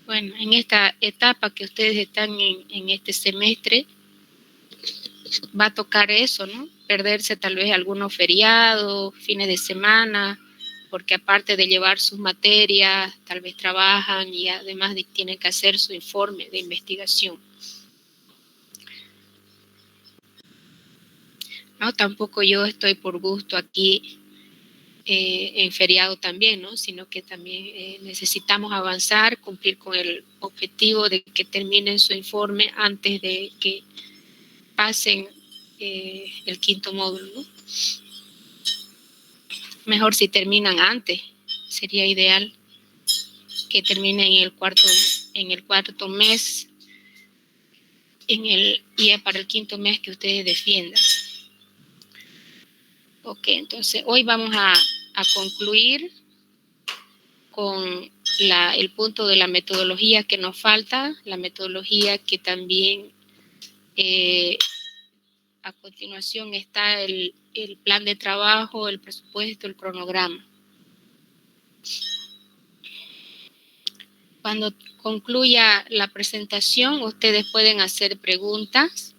Bueno, en esta etapa que ustedes están en este semestre, va a tocar eso, ¿no? Perderse tal vez algunos feriados, fines de semana, porque aparte de llevar sus materias, tal vez trabajan y además tienen que hacer su informe de investigación. ¿No? Tampoco yo estoy por gusto aquí en feriado también, ¿no? Sino que también necesitamos avanzar, cumplir con el objetivo de que terminen su informe antes de que pasen el quinto módulo, ¿no? Mejor si terminan antes, sería ideal que terminen en el cuarto mes, y para el quinto mes que ustedes defiendan. Ok, entonces hoy vamos a concluir con el punto de la metodología que nos falta, la metodología que también a continuación está el plan de trabajo, el presupuesto, el cronograma. Cuando concluya la presentación, ustedes pueden hacer preguntas,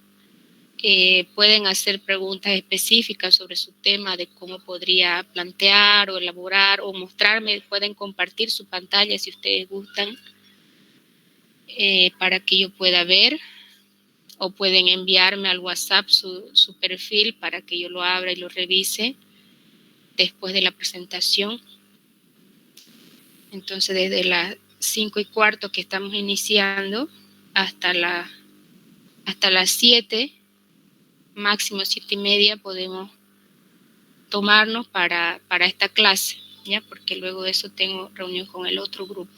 específicas sobre su tema, de cómo podría plantear o elaborar o mostrarme. Pueden compartir su pantalla si ustedes gustan, para que yo pueda ver, o pueden enviarme al WhatsApp su perfil para que yo lo abra y lo revise después de la presentación. Entonces, desde las 5:15 que estamos iniciando hasta las 7, máximo 7:30, podemos tomarnos para esta clase, ¿ya? Porque luego de eso tengo reunión con el otro grupo.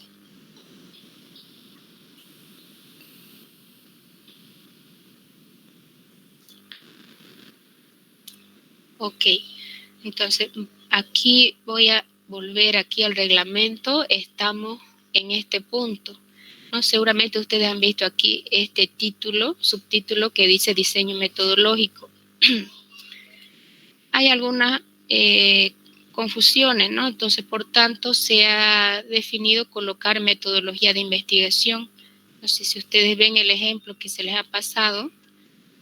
Ok, entonces aquí voy a volver aquí al reglamento. Estamos en este punto, ¿no? Seguramente ustedes han visto aquí este subtítulo que dice diseño metodológico. Hay algunas confusiones, ¿no? Entonces, por tanto, se ha definido colocar metodología de investigación. No sé si ustedes ven el ejemplo que se les ha pasado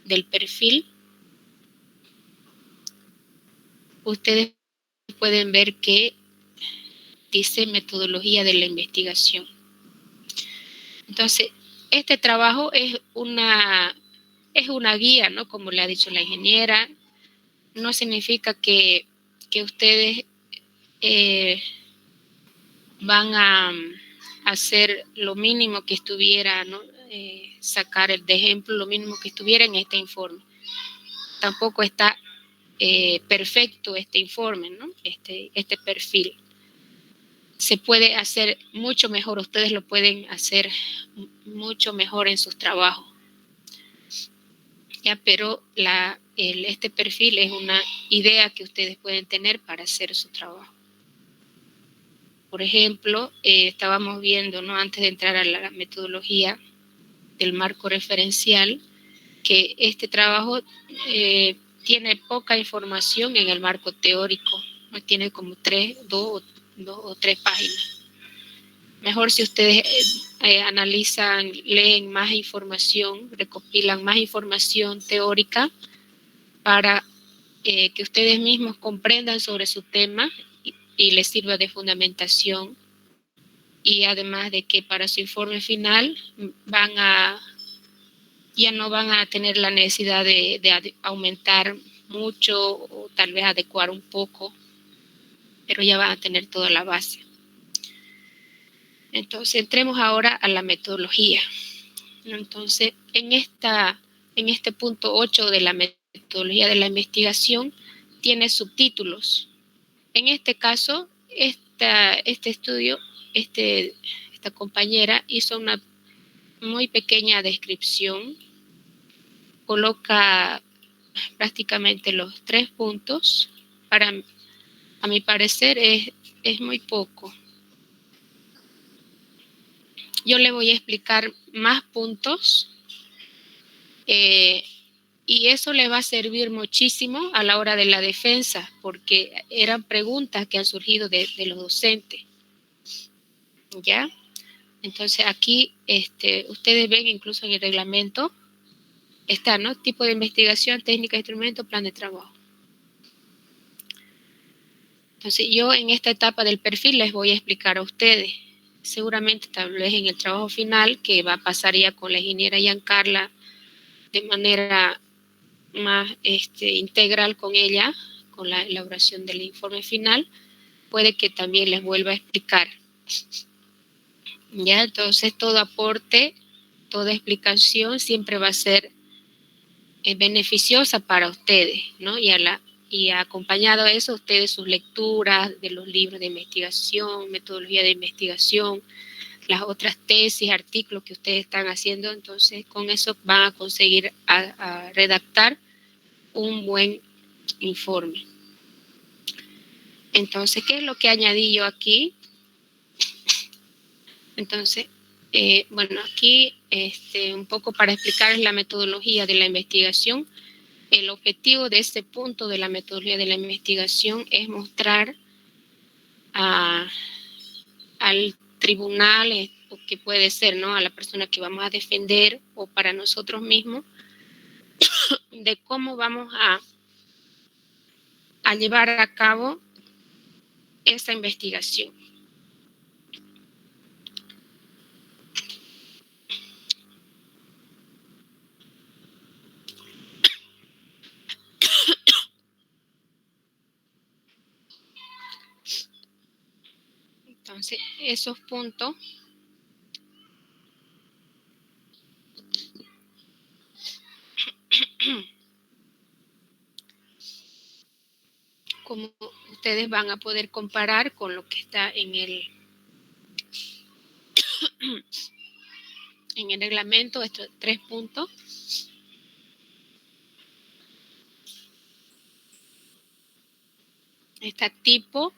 del perfil. Ustedes pueden ver que dice metodología de la investigación. Entonces, este trabajo es una guía, ¿no? Como le ha dicho la ingeniera. No significa que ustedes van a hacer lo mínimo que estuviera, ¿no? Sacar de ejemplo lo mínimo que estuviera en este informe. Tampoco está perfecto este informe, ¿no? Este perfil. Se puede hacer mucho mejor, ustedes lo pueden hacer mucho mejor en sus trabajos. ¿Ya? Pero este perfil es una idea que ustedes pueden tener para hacer su trabajo. Por ejemplo, estábamos viendo, ¿no? Antes de entrar a la metodología del marco referencial, que este trabajo tiene poca información en el marco teórico, ¿no? Tiene como 2 o 3 páginas. Mejor si ustedes analizan, leen más información, recopilan más información teórica para que ustedes mismos comprendan sobre su tema y les sirva de fundamentación. Y además de que para su informe final ya no van a tener la necesidad de aumentar mucho o tal vez adecuar un poco, pero ya van a tener toda la base. Entonces, entremos ahora a la metodología. Entonces, en este punto 8 de la metodología de la investigación, tiene subtítulos. En este caso, este estudio, esta compañera hizo una muy pequeña descripción, coloca prácticamente los 3 puntos. A mi parecer es muy poco. Yo le voy a explicar más puntos y eso le va a servir muchísimo a la hora de la defensa, porque eran preguntas que han surgido de los docentes, ¿ya? Entonces aquí ustedes ven incluso en el reglamento está, ¿no? Tipo de investigación, técnica, instrumento, plan de trabajo. Entonces yo en esta etapa del perfil les voy a explicar a ustedes. Seguramente tal vez en el trabajo final que va a pasar ya con la ingeniera Giancarla de manera más integral con ella, con la elaboración del informe final, puede que también les vuelva a explicar. Ya, entonces todo aporte, toda explicación siempre va a ser beneficiosa para ustedes, ¿no? Y acompañado a eso, ustedes sus lecturas de los libros de investigación, metodología de investigación, las otras tesis, artículos que ustedes están haciendo, entonces con eso van a conseguir a redactar un buen informe. Entonces, ¿qué es lo que añadí yo aquí? Entonces, bueno, aquí un poco para explicarles la metodología de la investigación. El objetivo de este punto de la metodología de la investigación es mostrar al tribunal, o que puede ser, ¿no?, a la persona que vamos a defender o para nosotros mismos, de cómo vamos a llevar a cabo esta investigación. Entonces, esos puntos como ustedes van a poder comparar con lo que está en el reglamento, estos 3 puntos. Está tipo,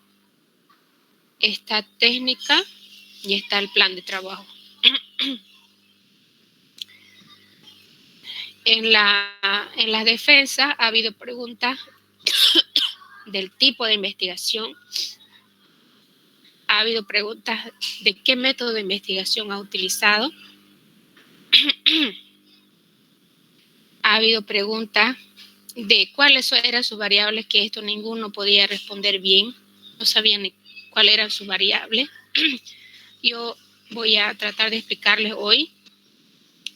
está técnica y está el plan de trabajo. En la defensa ha habido preguntas del tipo de investigación, ha habido preguntas de qué método de investigación ha utilizado, ha habido preguntas de cuáles eran sus variables, que esto ninguno podía responder bien, no sabían ni cuáles eran sus variables. Yo voy a tratar de explicarles hoy,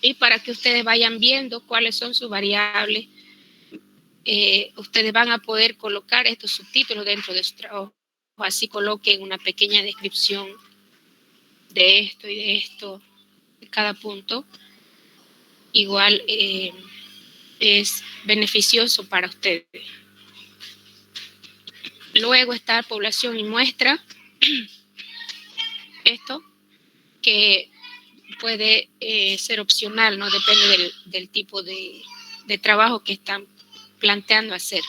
y para que ustedes vayan viendo cuáles son sus variables, ustedes van a poder colocar estos subtítulos dentro de su trabajo. Así coloquen una pequeña descripción de esto y de esto, de cada punto. Igual es beneficioso para ustedes. Luego está población y muestra. Esto que puede ser opcional, ¿no? Depende del tipo de trabajo que están planteando hacer.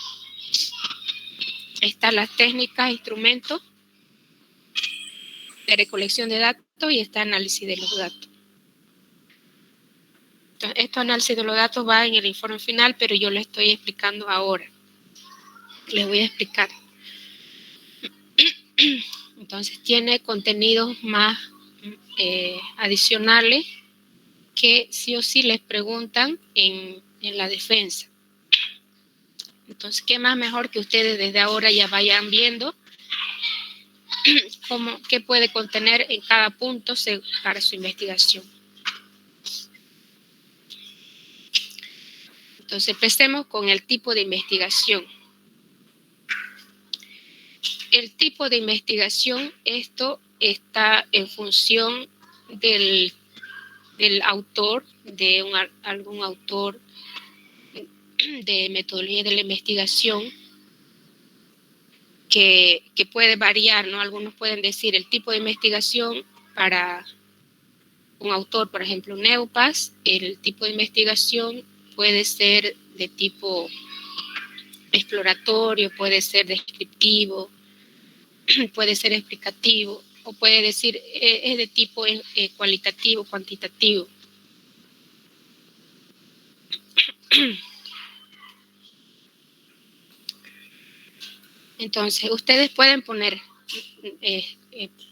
Están las técnicas, instrumentos de recolección de datos y está análisis de los datos. Entonces, este análisis de los datos va en el informe final, pero yo lo estoy explicando ahora. Les voy a explicar. Entonces, tiene contenidos más adicionales que sí o sí les preguntan en la defensa. Entonces, ¿qué más mejor que ustedes desde ahora ya vayan viendo qué puede contener en cada punto para su investigación? Entonces, empecemos con el tipo de investigación. El tipo de investigación, esto está en función del autor, de algún autor de metodología de la investigación, que puede variar, ¿no? Algunos pueden decir el tipo de investigación para un autor, por ejemplo, Neupas, el tipo de investigación puede ser de tipo exploratorio, puede ser descriptivo, puede ser explicativo, o puede decir es de tipo cualitativo, cuantitativo. Entonces, ustedes pueden poner,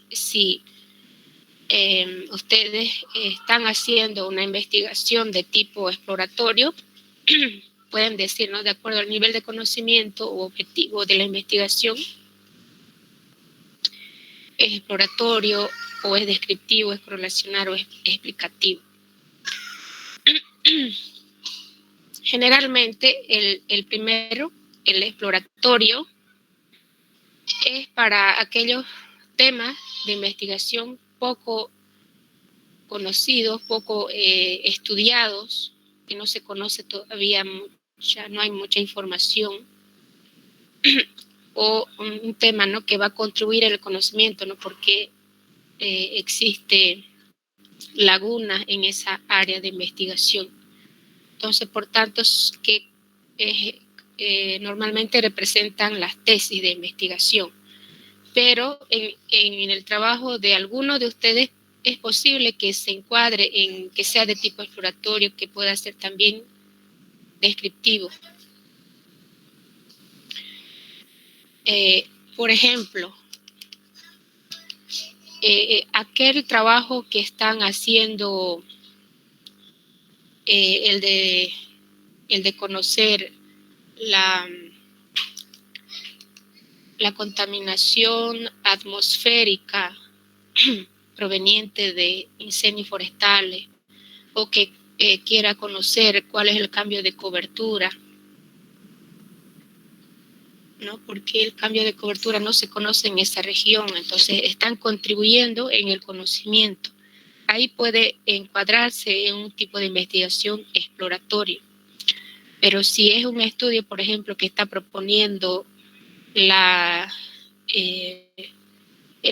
si ustedes están haciendo una investigación de tipo exploratorio, pueden decir, ¿no? De acuerdo al nivel de conocimiento o objetivo de la investigación, es exploratorio o es descriptivo, es correlacional o es explicativo. Generalmente el primero, el exploratorio, es para aquellos temas de investigación poco conocidos, poco estudiados, que no se conoce todavía mucha, no hay mucha información, o un tema, ¿no?, que va a contribuir al conocimiento, ¿no?, porque existe lagunas en esa área de investigación. Entonces, por tanto, que normalmente representan las tesis de investigación. Pero en el trabajo de algunos de ustedes es posible que se encuadre en que sea de tipo exploratorio, que pueda ser también descriptivo. Por ejemplo, aquel trabajo que están haciendo, el de conocer la contaminación atmosférica proveniente de incendios forestales, o que quiera conocer cuál es el cambio de cobertura, ¿no? Porque el cambio de cobertura no se conoce en esa región, entonces están contribuyendo en el conocimiento. Ahí puede encuadrarse en un tipo de investigación exploratoria. Pero si es un estudio, por ejemplo, que está proponiendo el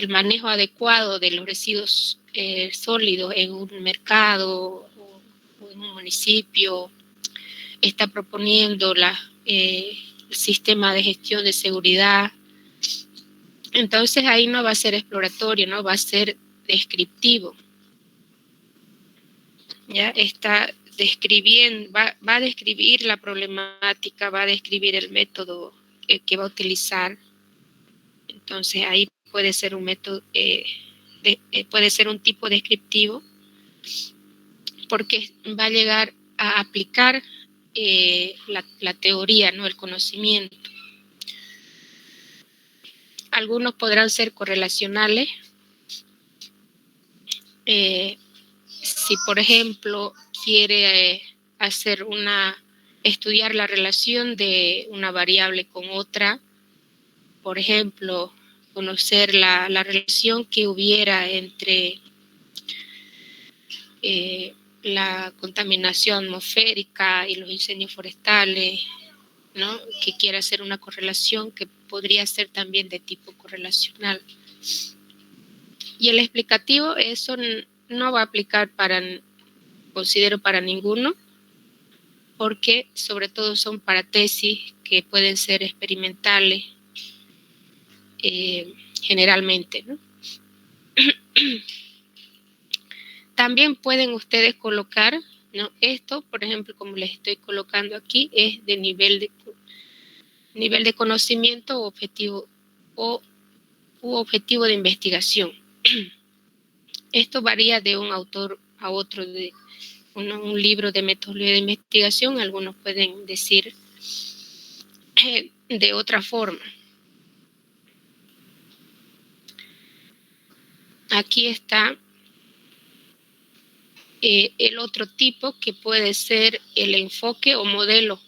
manejo adecuado de los residuos sólidos en un mercado o en un municipio, está proponiendo el sistema de gestión de seguridad, entonces ahí no va a ser exploratorio, no va a ser descriptivo. Ya está describiendo, va a describir la problemática, va a describir el método que va a utilizar. Entonces ahí puede ser un método, puede ser un tipo descriptivo, porque va a llegar a aplicar la teoría, ¿no?, el conocimiento. Algunos podrán ser correlacionales. Si, por ejemplo, quiere estudiar la relación de una variable con otra, por ejemplo, conocer la relación que hubiera entre la contaminación atmosférica y los incendios forestales, ¿no?, que quiera hacer una correlación que podría ser también de tipo correlacional. Y el explicativo, eso no va a aplicar considero para ninguno, porque sobre todo son para tesis que pueden ser experimentales, generalmente, ¿no? También pueden ustedes colocar, ¿no?, esto, por ejemplo, como les estoy colocando aquí, es de nivel de conocimiento u objetivo de investigación. Esto varía de un autor a otro, de un libro de metodología de investigación, algunos pueden decir de otra forma. Aquí está el otro tipo, que puede ser el enfoque o modelo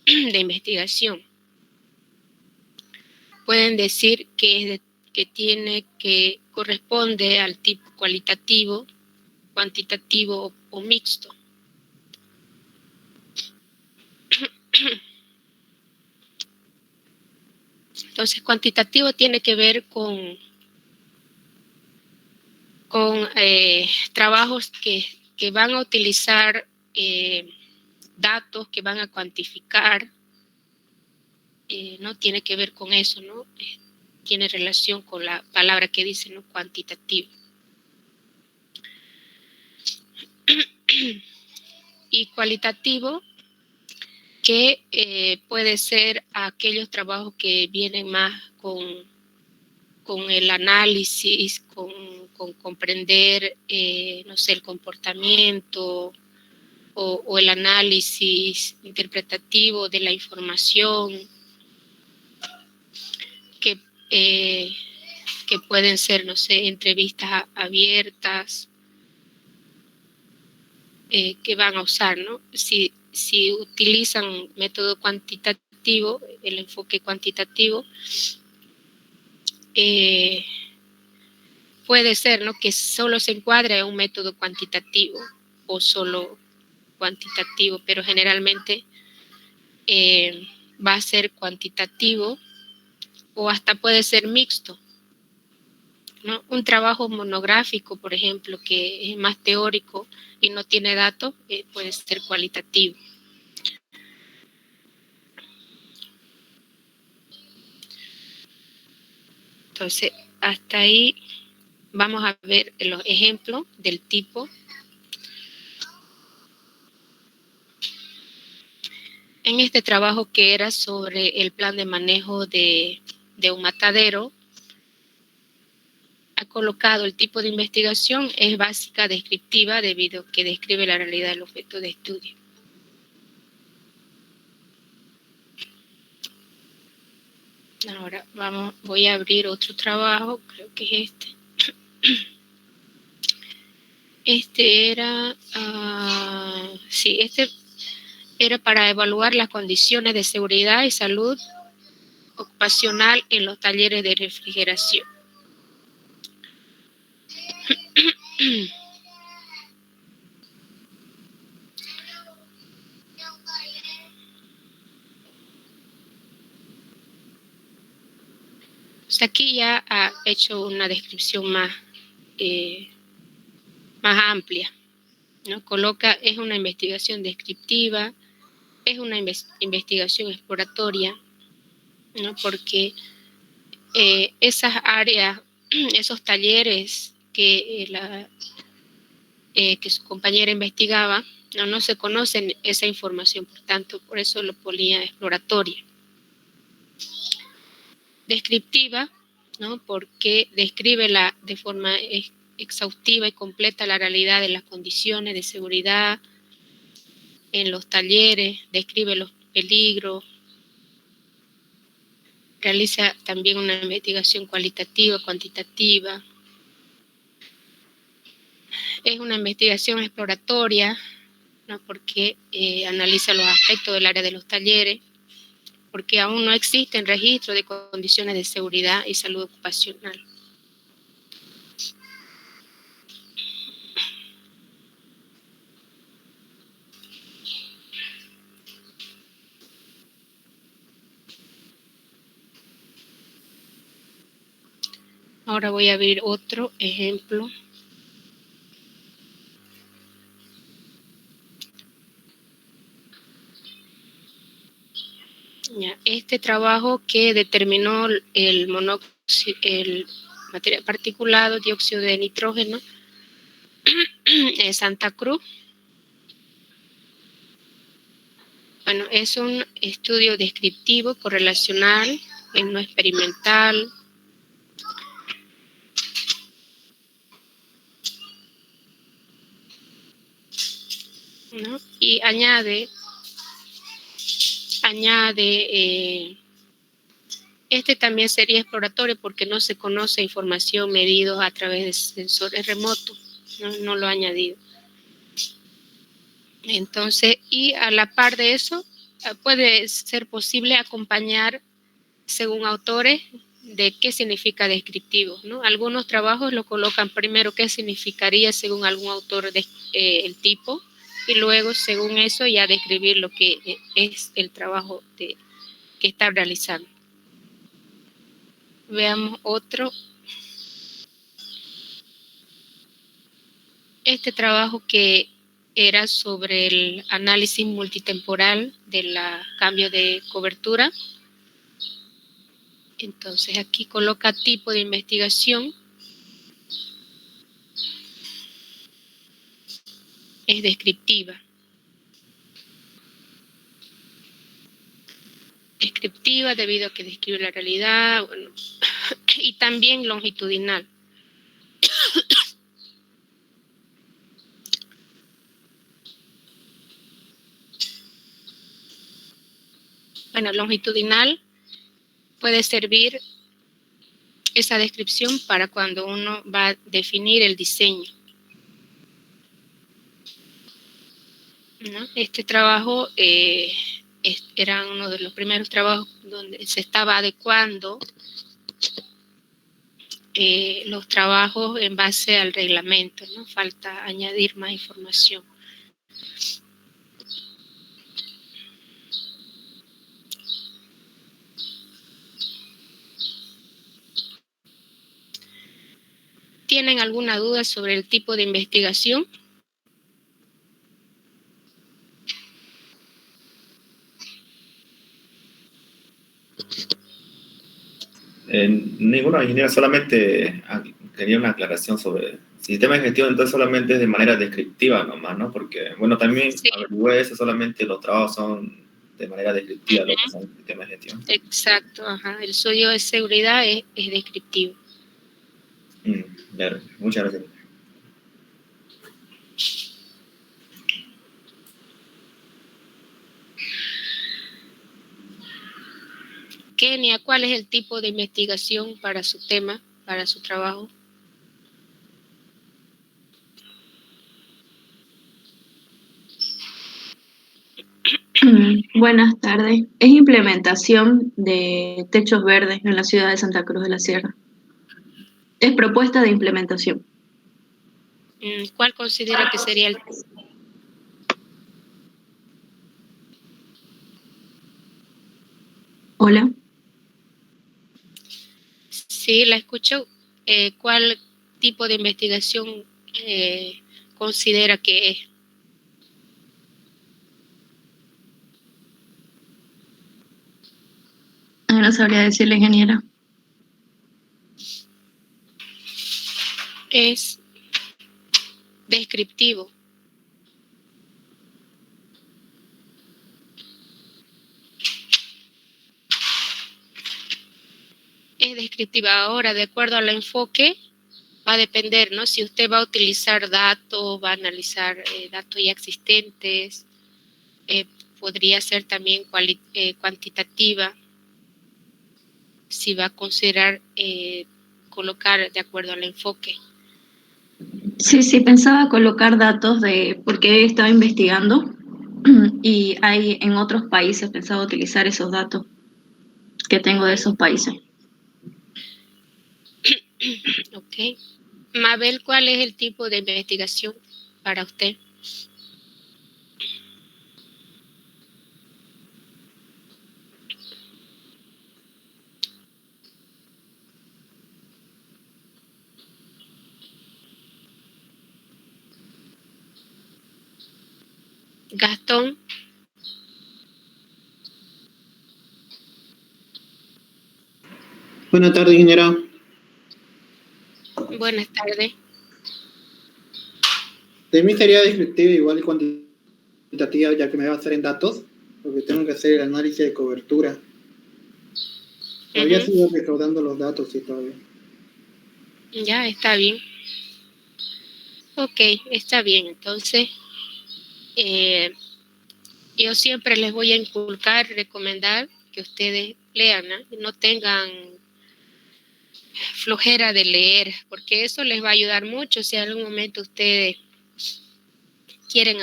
de investigación. Pueden decir que corresponde al tipo cualitativo, cuantitativo o mixto. Entonces, cuantitativo tiene que ver con trabajos que van a utilizar datos, que van a cuantificar, no tiene que ver con eso, ¿no? Tiene relación con la palabra que dice, ¿no?, cuantitativo. Y cualitativo, que puede ser aquellos trabajos que vienen más con con el análisis, con comprender, no sé, el comportamiento o el análisis interpretativo de la información que pueden ser, no sé, entrevistas abiertas que van a usar, ¿no? Si utilizan método cuantitativo, el enfoque cuantitativo, puede ser, ¿no?, que solo se encuadre en un método cuantitativo o solo cuantitativo, pero generalmente va a ser cuantitativo o hasta puede ser mixto, ¿no? Un trabajo monográfico, por ejemplo, que es más teórico y no tiene datos, puede ser cualitativo. Entonces, hasta ahí vamos a ver los ejemplos del tipo. En este trabajo que era sobre el plan de manejo de un matadero, ha colocado el tipo de investigación es básica descriptiva debido a que describe la realidad del objeto de estudio. Ahora voy a abrir otro trabajo, creo que es este. Este era para evaluar las condiciones de seguridad y salud ocupacional en los talleres de refrigeración. Pues aquí ya ha hecho una descripción más amplia, ¿no? Coloca, es una investigación descriptiva, es una investigación exploratoria, ¿no? Porque esas áreas, esos talleres que su compañera investigaba, no se conocen esa información, por tanto, por eso lo ponía exploratoria. Descriptiva, ¿no? Porque describe de forma exhaustiva y completa la realidad de las condiciones de seguridad en los talleres, describe los peligros, realiza también una investigación cualitativa, cuantitativa. Es una investigación exploratoria, ¿no? Porque analiza los aspectos del área de los talleres, porque aún no existen registros de condiciones de seguridad y salud ocupacional. Ahora voy a abrir otro ejemplo. Este trabajo que determinó el material particulado, dióxido de nitrógeno, en Santa Cruz. Bueno, es un estudio descriptivo, correlacional, no experimental. ¿No? Y añade este también sería exploratorio porque no se conoce información medidos a través de sensores remotos, no lo ha añadido. Entonces, y a la par de eso, puede ser posible acompañar, según autores, de qué significa descriptivo, ¿no? Algunos trabajos lo colocan primero qué significaría según algún autor el tipo, y luego, según eso, ya describir lo que es el trabajo que está realizando. Veamos otro. Este trabajo que era sobre el análisis multitemporal del cambio de cobertura. Entonces aquí coloca tipo de investigación. Es descriptiva. Descriptiva debido a que describe la realidad, bueno, y también longitudinal. Bueno, longitudinal puede servir esa descripción para cuando uno va a definir el diseño, ¿no? Este trabajo era uno de los primeros trabajos donde se estaba adecuando los trabajos en base al reglamento, ¿no? Falta añadir más información. ¿Tienen alguna duda sobre el tipo de investigación? Ninguna, ingeniera, solamente quería una aclaración sobre sistema de gestión, entonces solamente es de manera descriptiva nomás, ¿no? Porque, bueno, también Sí. averigüé eso, solamente los trabajos son de manera descriptiva, lo que son sistemas de gestión. Exacto, ajá. El suyo de seguridad es descriptivo. Claro. Muchas gracias. Kenia, ¿cuál es el tipo de investigación para su tema, para su trabajo? Buenas tardes. Es implementación de techos verdes en la ciudad de Santa Cruz de la Sierra. Es propuesta de implementación. ¿Cuál considera que sería el... Hola. Sí, la escucho. ¿Cuál tipo de investigación considera que es? No sabría decirle, ingeniera. Es descriptivo. Es descriptiva. Ahora, de acuerdo al enfoque, va a depender, ¿no? Si usted va a utilizar datos, va a analizar datos ya existentes, podría ser también cuantitativa, si va a considerar colocar de acuerdo al enfoque. Sí, pensaba colocar datos de porque he estado investigando y hay en otros países pensaba utilizar esos datos que tengo de esos países. Ok. Mabel, ¿cuál es el tipo de investigación para usted? Gastón. Buenas tardes, ingeniera. Buenas tardes. De mí sería descriptiva igual y cuantitativa, ya que me va a hacer en datos, porque tengo que hacer el análisis de cobertura. Todavía sigo recaudando los datos y todavía. Ya, está bien. Ok, está bien. Entonces, yo siempre les voy a inculcar, recomendar que ustedes lean, ¿no? No tengan flojera de leer, porque eso les va a ayudar mucho si en algún momento ustedes quieren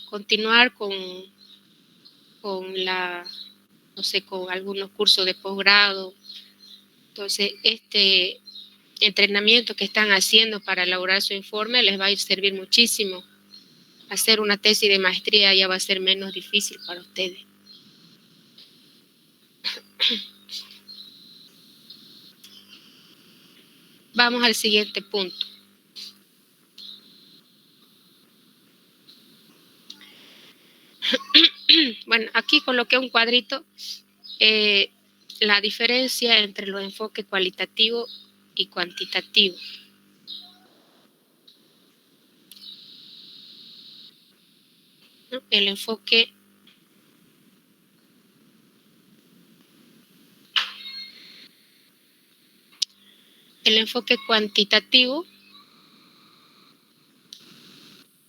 continuar con la, no sé, con algunos cursos de posgrado. Entonces, este entrenamiento que están haciendo para elaborar su informe les va a servir muchísimo. Hacer una tesis de maestría ya va a ser menos difícil para ustedes. Vamos al siguiente punto. Bueno, aquí coloqué un cuadrito, la diferencia entre los enfoques cualitativo y cuantitativo. ¿No? El enfoque el enfoque cuantitativo,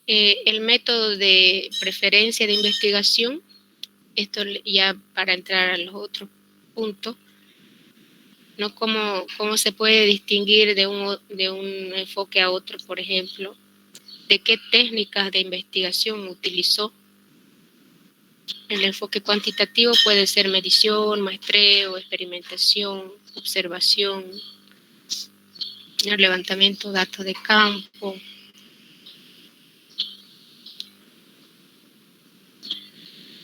el método de preferencia de investigación, esto ya para entrar a los otros puntos, ¿no? ¿Cómo se puede distinguir de un enfoque a otro, por ejemplo? ¿De qué técnicas de investigación utilizó? El enfoque cuantitativo puede ser medición, muestreo, experimentación, observación, el levantamiento de datos de campo.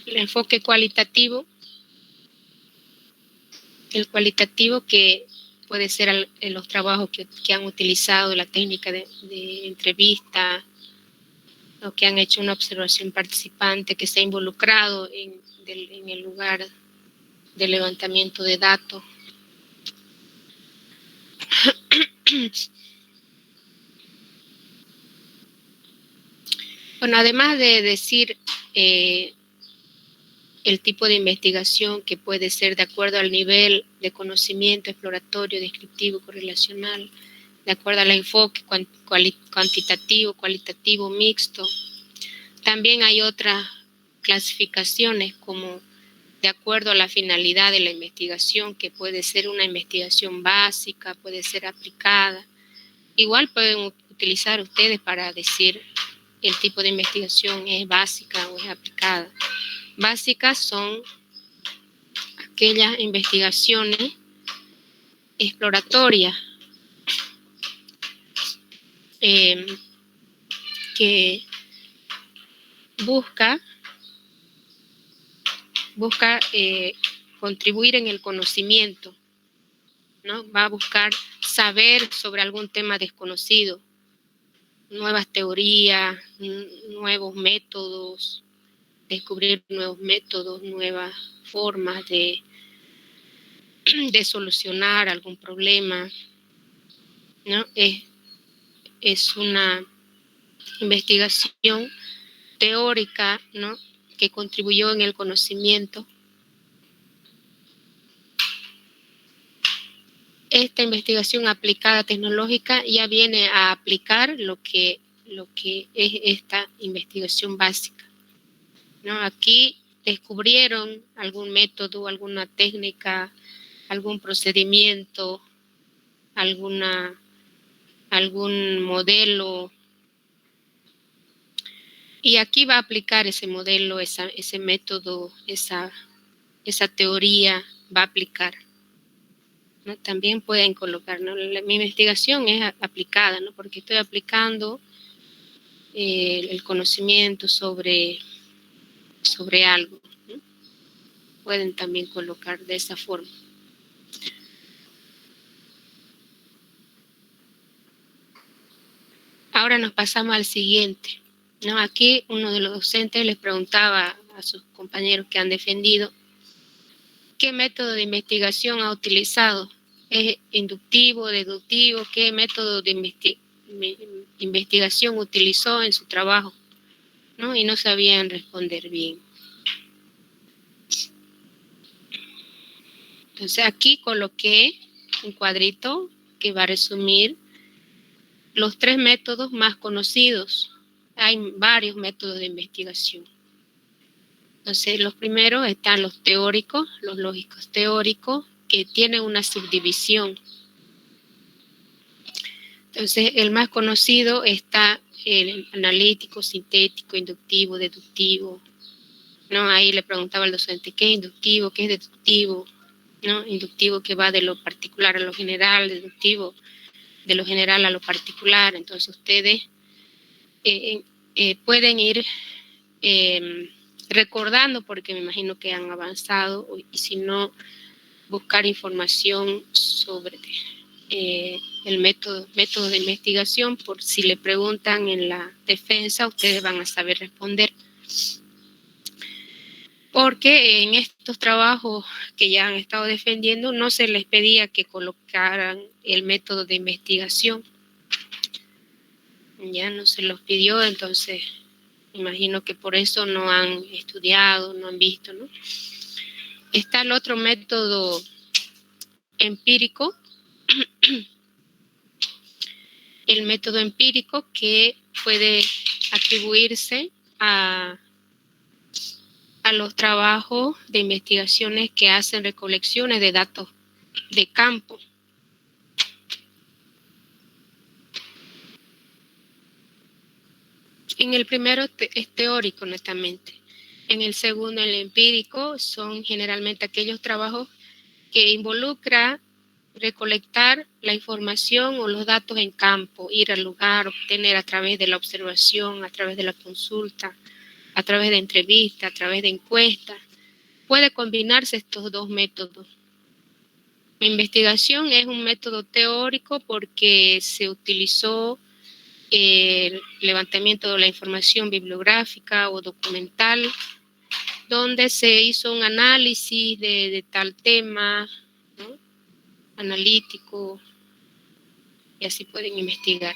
El enfoque cualitativo, que puede ser en los trabajos que han utilizado la técnica de entrevista, o que han hecho una observación participante, que se ha involucrado en el lugar de levantamiento de datos. Bueno, además de decir el tipo de investigación que puede ser de acuerdo al nivel de conocimiento exploratorio, descriptivo, correlacional, de acuerdo al enfoque cuantitativo, cualitativo, mixto. También hay otras clasificaciones como de acuerdo a la finalidad de la investigación, que puede ser una investigación básica, puede ser aplicada. Igual pueden utilizar ustedes para decir el tipo de investigación es básica o es aplicada. Básicas son aquellas investigaciones exploratorias que busca contribuir en el conocimiento, ¿no? Va a buscar saber sobre algún tema desconocido, nuevas teorías, nuevos métodos, descubrir nuevos métodos, nuevas formas de solucionar algún problema, ¿no? Es una investigación teórica, ¿no? Que contribuyó en el conocimiento. Esta investigación aplicada tecnológica ya viene a aplicar lo que es esta investigación básica, ¿no? Aquí descubrieron algún método, alguna técnica, algún procedimiento, algún modelo, y aquí va a aplicar ese modelo, ese método, esa teoría va a aplicar, ¿no? También pueden colocar, ¿no? Mi investigación es aplicada, ¿no? Porque estoy aplicando el conocimiento sobre algo, ¿no? Pueden también colocar de esa forma. Ahora nos pasamos al siguiente, ¿no? Aquí uno de los docentes les preguntaba a sus compañeros que han defendido qué método de investigación ha utilizado. ¿Es inductivo, deductivo? ¿Qué método de investigación utilizó en su trabajo, ¿no? Y no sabían responder bien. Entonces aquí coloqué un cuadrito que va a resumir los 3 métodos más conocidos. Hay varios métodos de investigación. Entonces, los primeros están los teóricos, los lógicos teóricos, que tienen una subdivisión. Entonces, el más conocido está el analítico, sintético, inductivo, deductivo, ¿no? Ahí le preguntaba al docente, ¿qué es inductivo? ¿Qué es deductivo? ¿No? Inductivo que va de lo particular a lo general, deductivo de lo general a lo particular. Entonces, ustedes pueden ir recordando, porque me imagino que han avanzado, y si no, buscar información sobre el método de investigación, por si le preguntan en la defensa, ustedes van a saber responder. Porque en estos trabajos que ya han estado defendiendo, no se les pedía que colocaran el método de investigación. Ya no se los pidió, entonces imagino que por eso no han estudiado, no han visto, ¿no? Está el otro método empírico, el método empírico, que puede atribuirse a los trabajos de investigaciones que hacen recolecciones de datos de campo. En el primero es teórico netamente. En el segundo, el empírico, son generalmente aquellos trabajos que involucra recolectar la información o los datos en campo, ir al lugar, obtener a través de la observación, a través de la consulta, a través de entrevistas, a través de encuestas. Puede combinarse estos dos métodos. La investigación es un método teórico porque se utilizó el levantamiento de la información bibliográfica o documental, donde se hizo un análisis de tal tema, ¿no? Analítico, y así pueden investigar.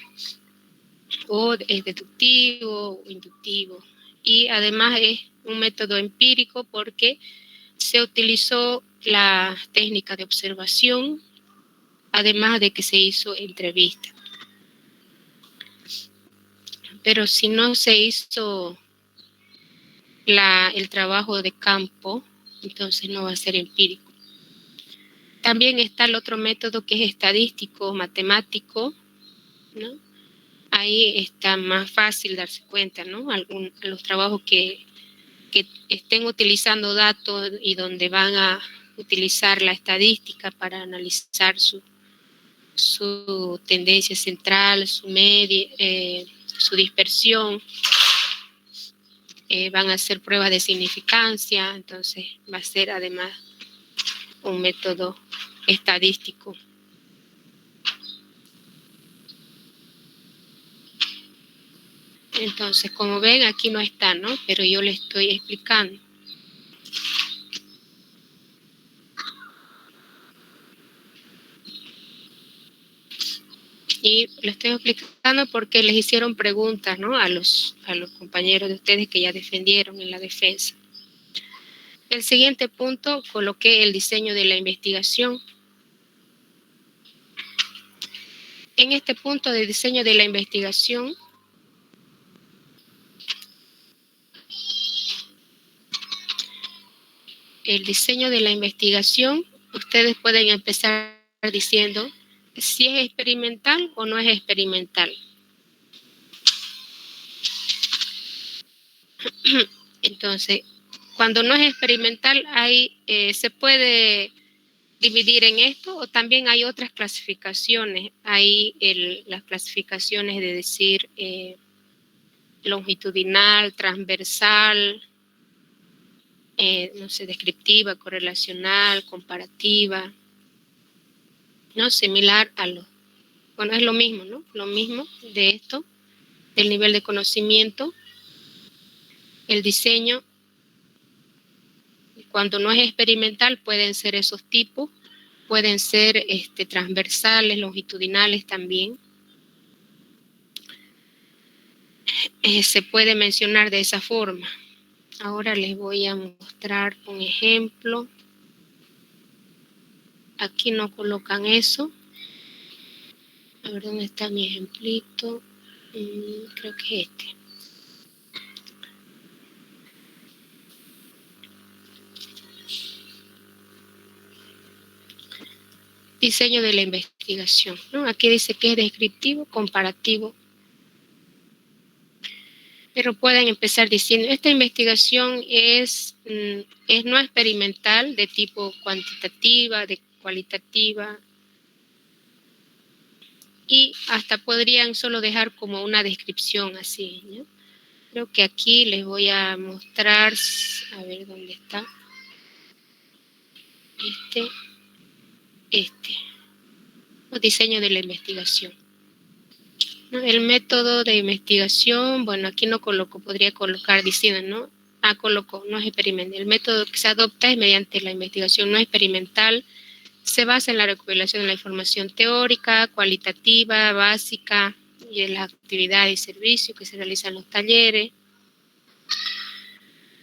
O es deductivo o inductivo. Y además es un método empírico porque se utilizó la técnica de observación, además de que se hizo entrevista. Pero si no se hizo el trabajo de campo, entonces no va a ser empírico. También está el otro método que es estadístico, matemático, ¿no? Ahí está más fácil darse cuenta, ¿no? Los trabajos que estén utilizando datos y donde van a utilizar la estadística para analizar su tendencia central, su media, su dispersión. Van a hacer pruebas de significancia, entonces va a ser además un método estadístico. Entonces, como ven, aquí no está, ¿no? Pero yo le estoy explicando. Y le estoy explicando porque les hicieron preguntas, ¿no? A los compañeros de ustedes que ya defendieron en la defensa. El siguiente punto, coloqué el diseño de la investigación. En este punto de diseño de la investigación, el diseño de la investigación, ustedes pueden empezar diciendo si es experimental o no es experimental. Entonces, cuando no es experimental, se puede dividir en esto, o también hay otras clasificaciones. Hay las clasificaciones de decir longitudinal, transversal, no sé, descriptiva, correlacional, comparativa, ¿no? Similar a bueno, es lo mismo, ¿no? Lo mismo de esto, del nivel de conocimiento. El diseño, cuando no es experimental, pueden ser esos tipos, pueden ser transversales, longitudinales también. Se puede mencionar de esa forma. Ahora les voy a mostrar un ejemplo. Aquí no colocan eso. A ver, ¿dónde está mi ejemplito? Creo que es este. Diseño de la investigación, ¿no? Aquí dice que es descriptivo, comparativo. Pero pueden empezar diciendo, esta investigación es no experimental, de tipo cuantitativa, de cualitativa. Y hasta podrían solo dejar como una descripción así, ¿no? Creo que aquí les voy a mostrar, a ver dónde está. El diseño de la investigación. El método de investigación, bueno, aquí no coloco, podría colocar diciendo, ¿no? Coloco, no es experimental. El método que se adopta es mediante la investigación no experimental. Se basa en la recopilación de la información teórica, cualitativa, básica y en las actividades y servicios que se realizan en los talleres.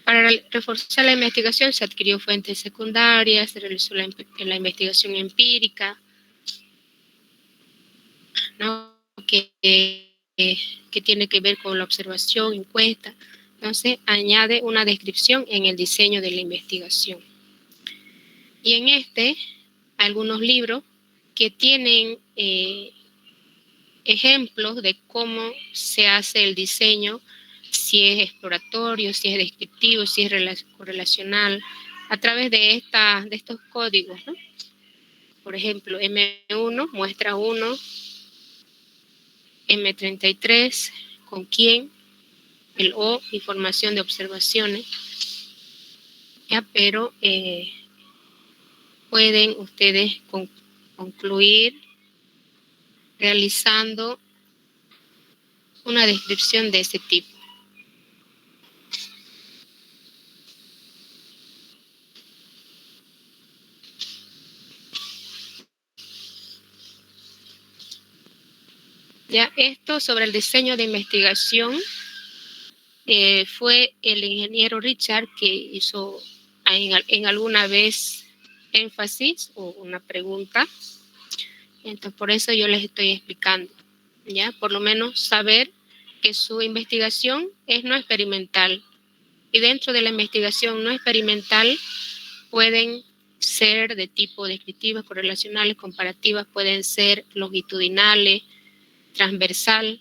Para reforzar la investigación se adquirió fuentes secundarias, se realizó la investigación empírica, ¿no? que, que tiene que ver con la observación, encuesta. Entonces, añade una descripción en el diseño de la investigación. Y en algunos libros que tienen ejemplos de cómo se hace el diseño, si es exploratorio, si es descriptivo, si es correlacional, a través de estos códigos, ¿no? Por ejemplo, M1, muestra 1, M33, con quién, el O, información de observaciones, ya, pero pueden ustedes concluir realizando una descripción de ese tipo. Ya, esto sobre el diseño de investigación fue el ingeniero Richard que hizo en alguna vez énfasis o una pregunta. Entonces, por eso yo les estoy explicando, ¿ya? Por lo menos saber que su investigación es no experimental. Y dentro de la investigación no experimental pueden ser de tipo descriptivas, correlacionales, comparativas, pueden ser longitudinales, transversal.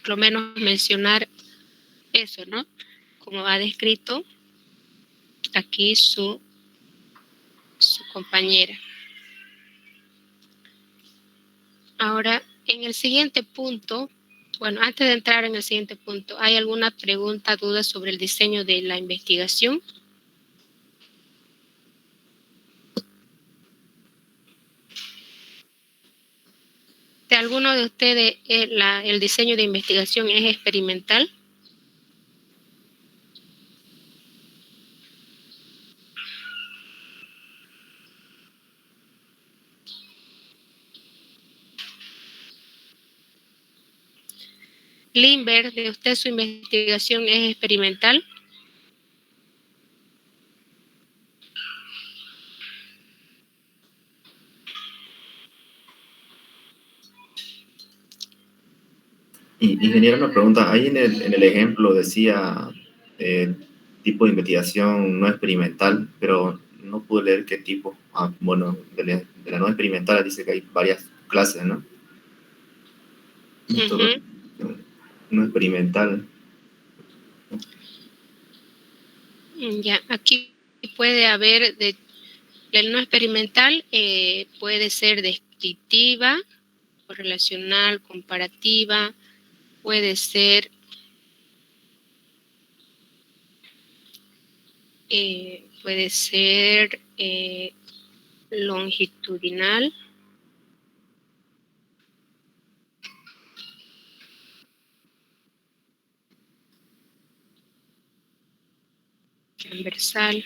Por lo menos mencionar eso, ¿no? Como ha descrito aquí su compañera. Ahora, en el siguiente punto, bueno, antes de entrar en el siguiente punto, ¿hay alguna pregunta, duda sobre el diseño de la investigación? ¿De alguno de ustedes el diseño de investigación es experimental? Lindbergh, ¿de usted su investigación es experimental? Ingeniero, una pregunta. Ahí en el ejemplo decía tipo de investigación no experimental, pero no pude leer qué tipo. Bueno, de la no experimental dice que hay varias clases, ¿no? No experimental. Ya, aquí puede haber, el no experimental puede ser descriptiva, correlacional, comparativa, puede ser longitudinal, transversal.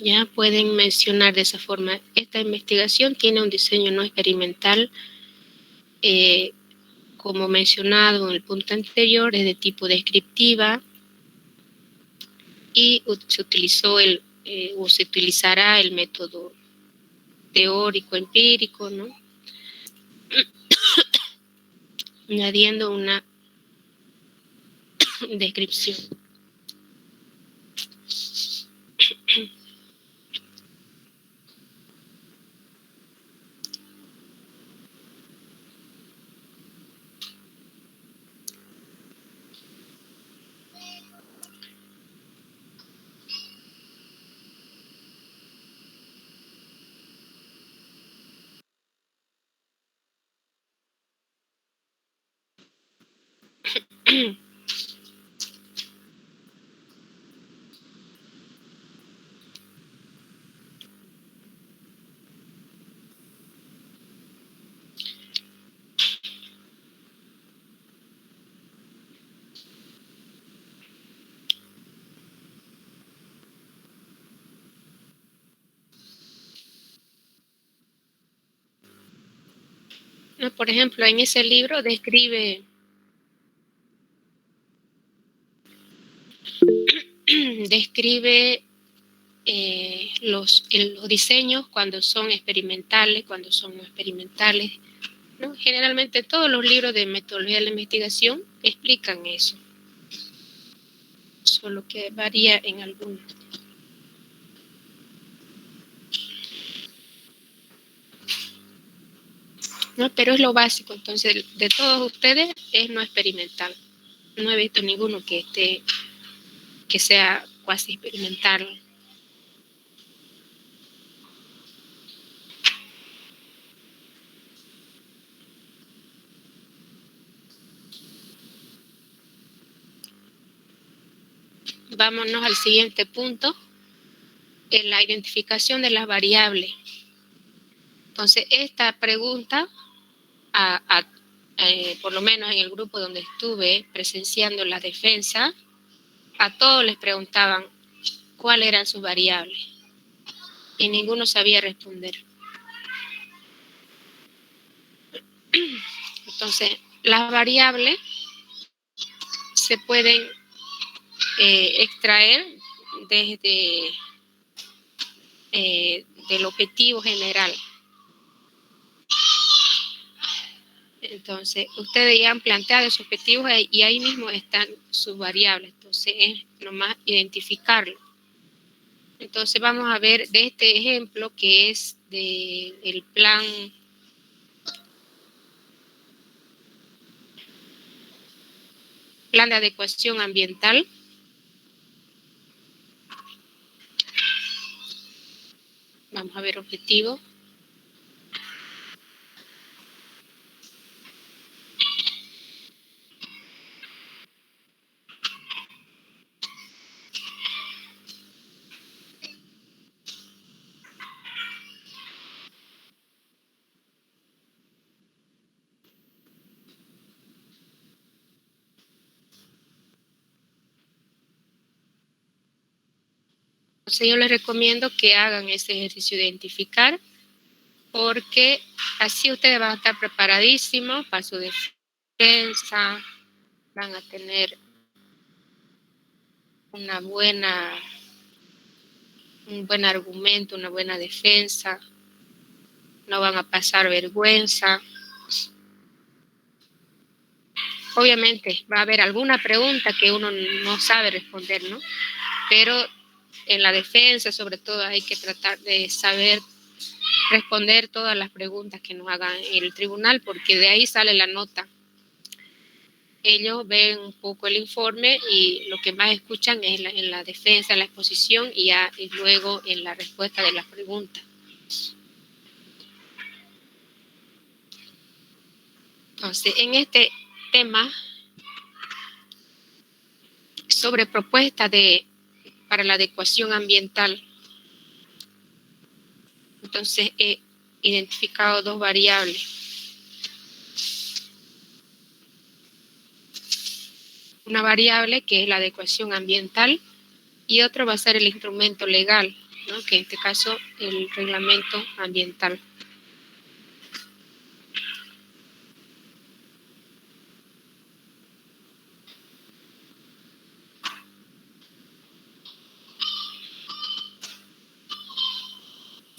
Ya pueden mencionar de esa forma, esta investigación tiene un diseño no experimental, como mencionado en el punto anterior, es de tipo descriptiva y se utilizó o se utilizará el método teórico empírico, ¿no? Añadiendo una descripción. ¿no? Por ejemplo, en ese libro describe los diseños cuando son experimentales, cuando son no experimentales, ¿no? Generalmente todos los libros de metodología de la investigación explican eso, solo que varía en algunos. ¿No? Pero es lo básico, entonces de todos ustedes es no experimental. No he visto ninguno que sea cuasi experimental. Vámonos al siguiente punto, en la identificación de las variables. Entonces, esta pregunta, por lo menos en el grupo donde estuve presenciando la defensa, a todos les preguntaban cuáles eran sus variables y ninguno sabía responder. Entonces, las variables se pueden extraer desde del objetivo general. Entonces, ustedes ya han planteado sus objetivos y ahí mismo están sus variables. Entonces, es nomás identificarlo. Entonces, vamos a ver de este ejemplo que es del plan de adecuación ambiental. Vamos a ver objetivo. Entonces yo les recomiendo que hagan ese ejercicio de identificar, porque así ustedes van a estar preparadísimos para su defensa, van a tener un buen argumento, una buena defensa, no van a pasar vergüenza. Obviamente va a haber alguna pregunta que uno no sabe responder, ¿no? Pero en la defensa, sobre todo, hay que tratar de saber responder todas las preguntas que nos hagan en el tribunal, porque de ahí sale la nota. Ellos ven un poco el informe y lo que más escuchan es en la defensa, en la exposición y luego en la respuesta de las preguntas. Entonces, en este tema sobre propuesta para la adecuación ambiental, entonces he identificado dos variables. Una variable que es la adecuación ambiental y otro va a ser el instrumento legal, ¿no? Que en este caso el reglamento ambiental.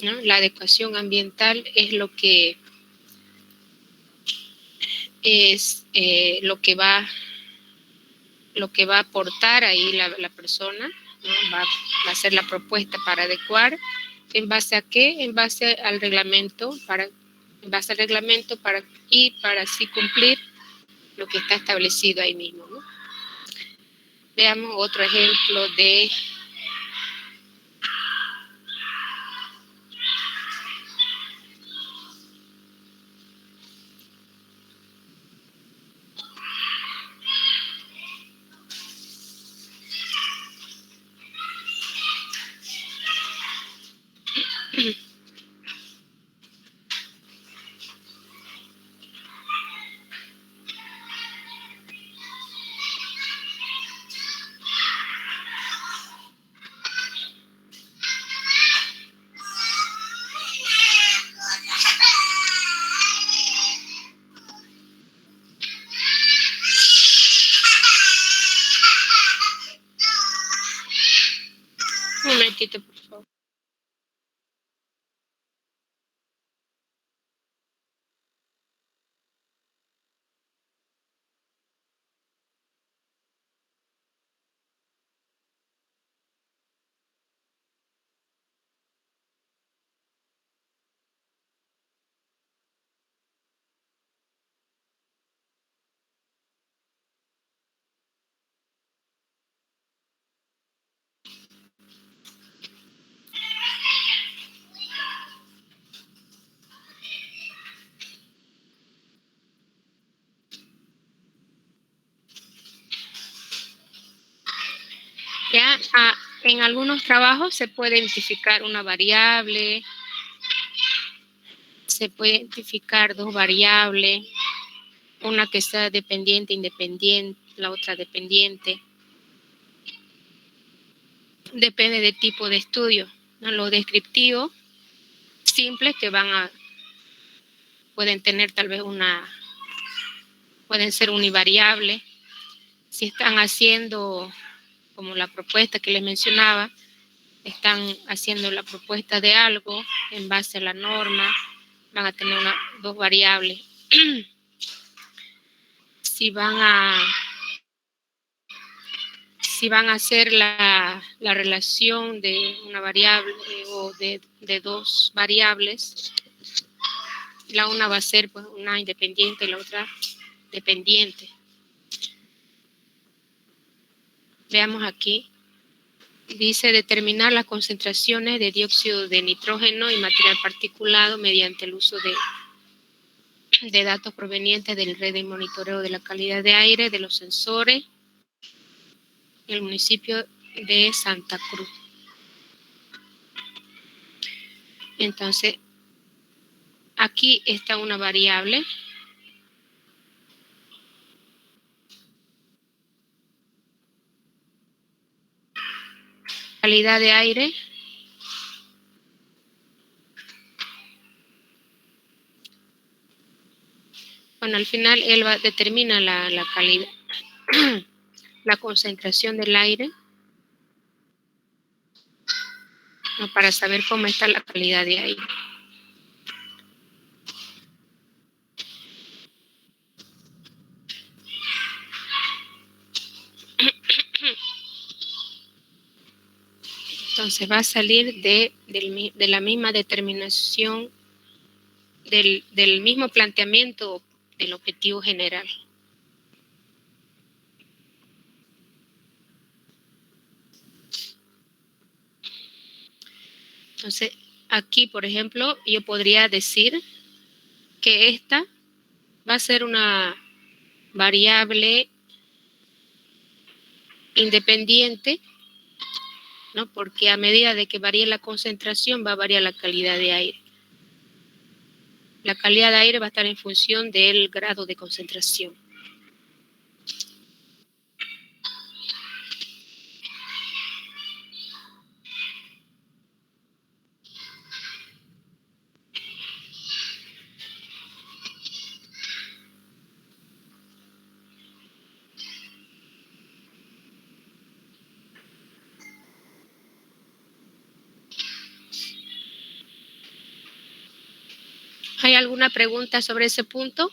¿No? La adecuación ambiental es lo que va a aportar ahí la persona, ¿no? Va a hacer la propuesta para adecuar. ¿En base a qué? En base al reglamento, para así cumplir lo que está establecido ahí mismo, ¿no? Veamos otro ejemplo de Un momentito, por favor. Ya, en algunos trabajos se puede identificar una variable, se puede identificar dos variables, una que sea dependiente, independiente, la otra dependiente. Depende del tipo de estudio, ¿no? Los descriptivos simples que pueden tener tal vez pueden ser univariables. Si están haciendo, como la propuesta que les mencionaba, están haciendo la propuesta de algo en base a la norma, van a tener dos variables. Si van a hacer la relación de una variable o de dos variables, la una va a ser pues, una independiente y la otra dependiente. Veamos aquí. Dice determinar las concentraciones de dióxido de nitrógeno y material particulado mediante el uso de datos provenientes de la red de monitoreo de la calidad de aire de los sensores en el municipio de Santa Cruz. Entonces, aquí está una variable. Calidad de aire. Bueno, al final él determina la calidad, la concentración del aire, ¿no? Para saber cómo está la calidad de aire. Entonces va a salir de la misma determinación, del mismo planteamiento del objetivo general. Entonces, aquí, por ejemplo, yo podría decir que esta va a ser una variable independiente, ¿no? Porque a medida de que varíe la concentración, va a variar la calidad de aire. La calidad de aire va a estar en función del grado de concentración. ¿Hay alguna pregunta sobre ese punto?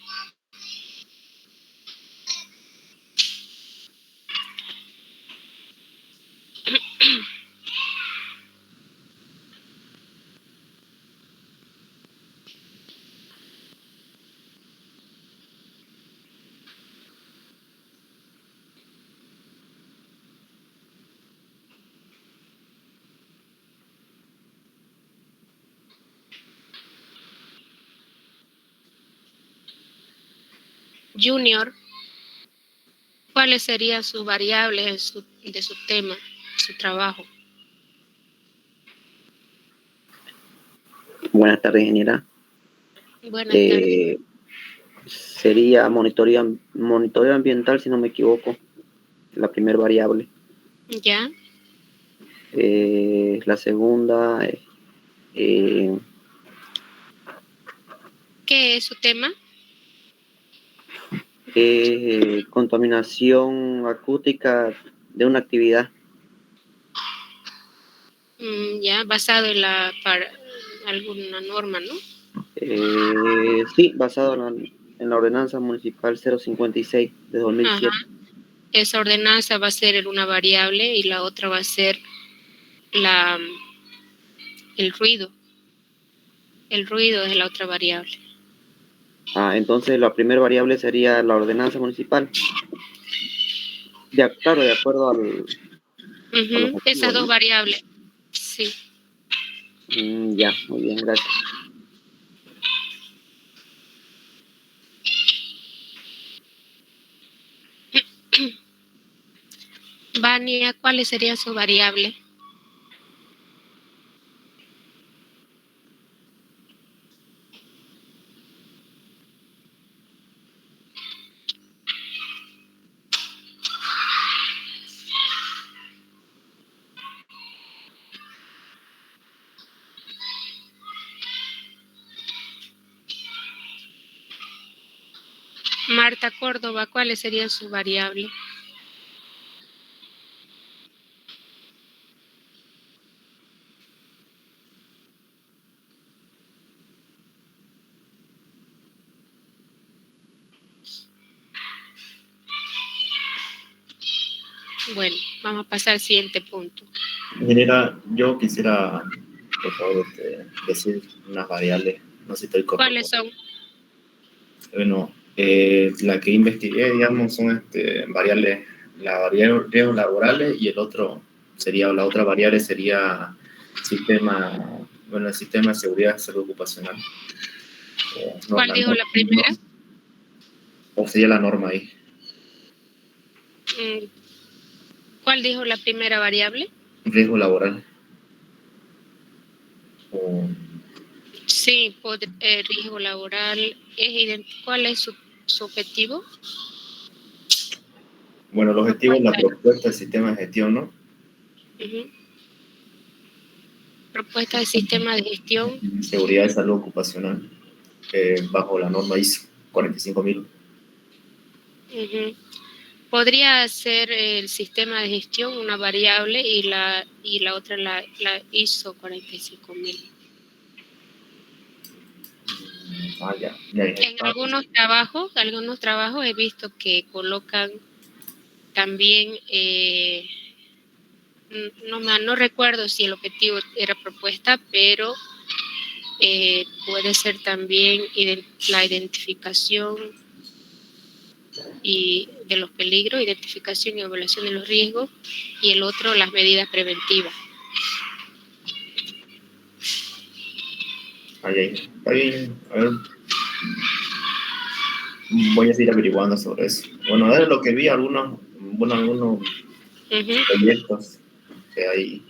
Junior, ¿cuáles serían sus variables de su tema, su trabajo? Buenas tardes, ingeniera. Buenas tardes. Sería monitoreo ambiental, si no me equivoco, la primera variable. ¿Ya? La segunda... ¿qué es su tema? Contaminación acústica de una actividad. Ya, basado en alguna norma, ¿no? Sí, basado en la ordenanza municipal 056 de 2007. Ajá. Esa ordenanza va a ser una variable y la otra va a ser el ruido. El ruido es la otra variable. Entonces la primera variable sería la ordenanza municipal. Claro, de acuerdo al objetivo, Esas dos ¿no? variables, sí. Ya, muy bien, gracias. Vania, ¿cuáles serían sus variables? Marta Córdoba, ¿cuáles serían sus variables? Bueno, vamos a pasar al siguiente punto. Ingeniera, yo quisiera, por favor, decir unas variables. No sé si estoy correcto. ¿Cuáles son? Bueno, la que investigué, digamos, son variables, la variable riesgos laborales y la otra variable sería el sistema de seguridad y salud ocupacional. ¿Cuál dijo la primera? O sería la norma ahí. ¿Cuál dijo la primera variable? Riesgo laboral. Sí, riesgo laboral. ¿Cuál es su objetivo? Bueno, el objetivo es la propuesta del sistema de gestión, ¿no? Propuesta de sistema de gestión. Seguridad y salud ocupacional, bajo la norma ISO 45000. Podría ser el sistema de gestión una variable y la otra la ISO 45000. Ya. En algunos trabajos he visto que colocan también, no recuerdo si el objetivo era propuesta, pero puede ser también la identificación y de los peligros, identificación y evaluación de los riesgos, y el otro las medidas preventivas. Está bien. A ver. Voy a seguir averiguando sobre eso. Bueno, es lo que vi algunos proyectos que hay.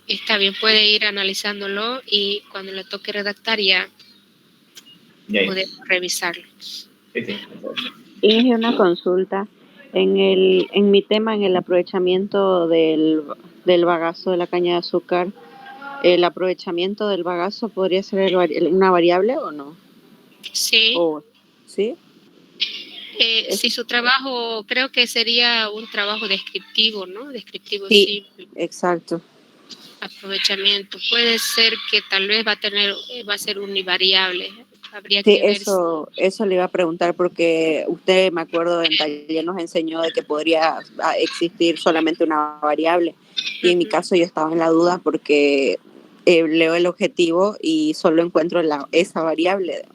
Está bien, puede ir analizándolo y cuando le toque redactar ya podemos revisarlo. Sí. Hice una consulta en mi tema, en el aprovechamiento del bagazo de la caña de azúcar. ¿El aprovechamiento del bagazo podría ser una variable o no? Sí. ¿Sí? Si su trabajo, creo que sería un trabajo descriptivo, ¿no? Descriptivo sí, simple. Exacto. Aprovechamiento. Puede ser que tal vez va a ser univariable. Habría sí, que ver eso le iba a preguntar porque usted, me acuerdo, en taller nos enseñó de que podría existir solamente una variable. Y en mi caso yo estaba en la duda porque leo el objetivo y solo encuentro esa variable,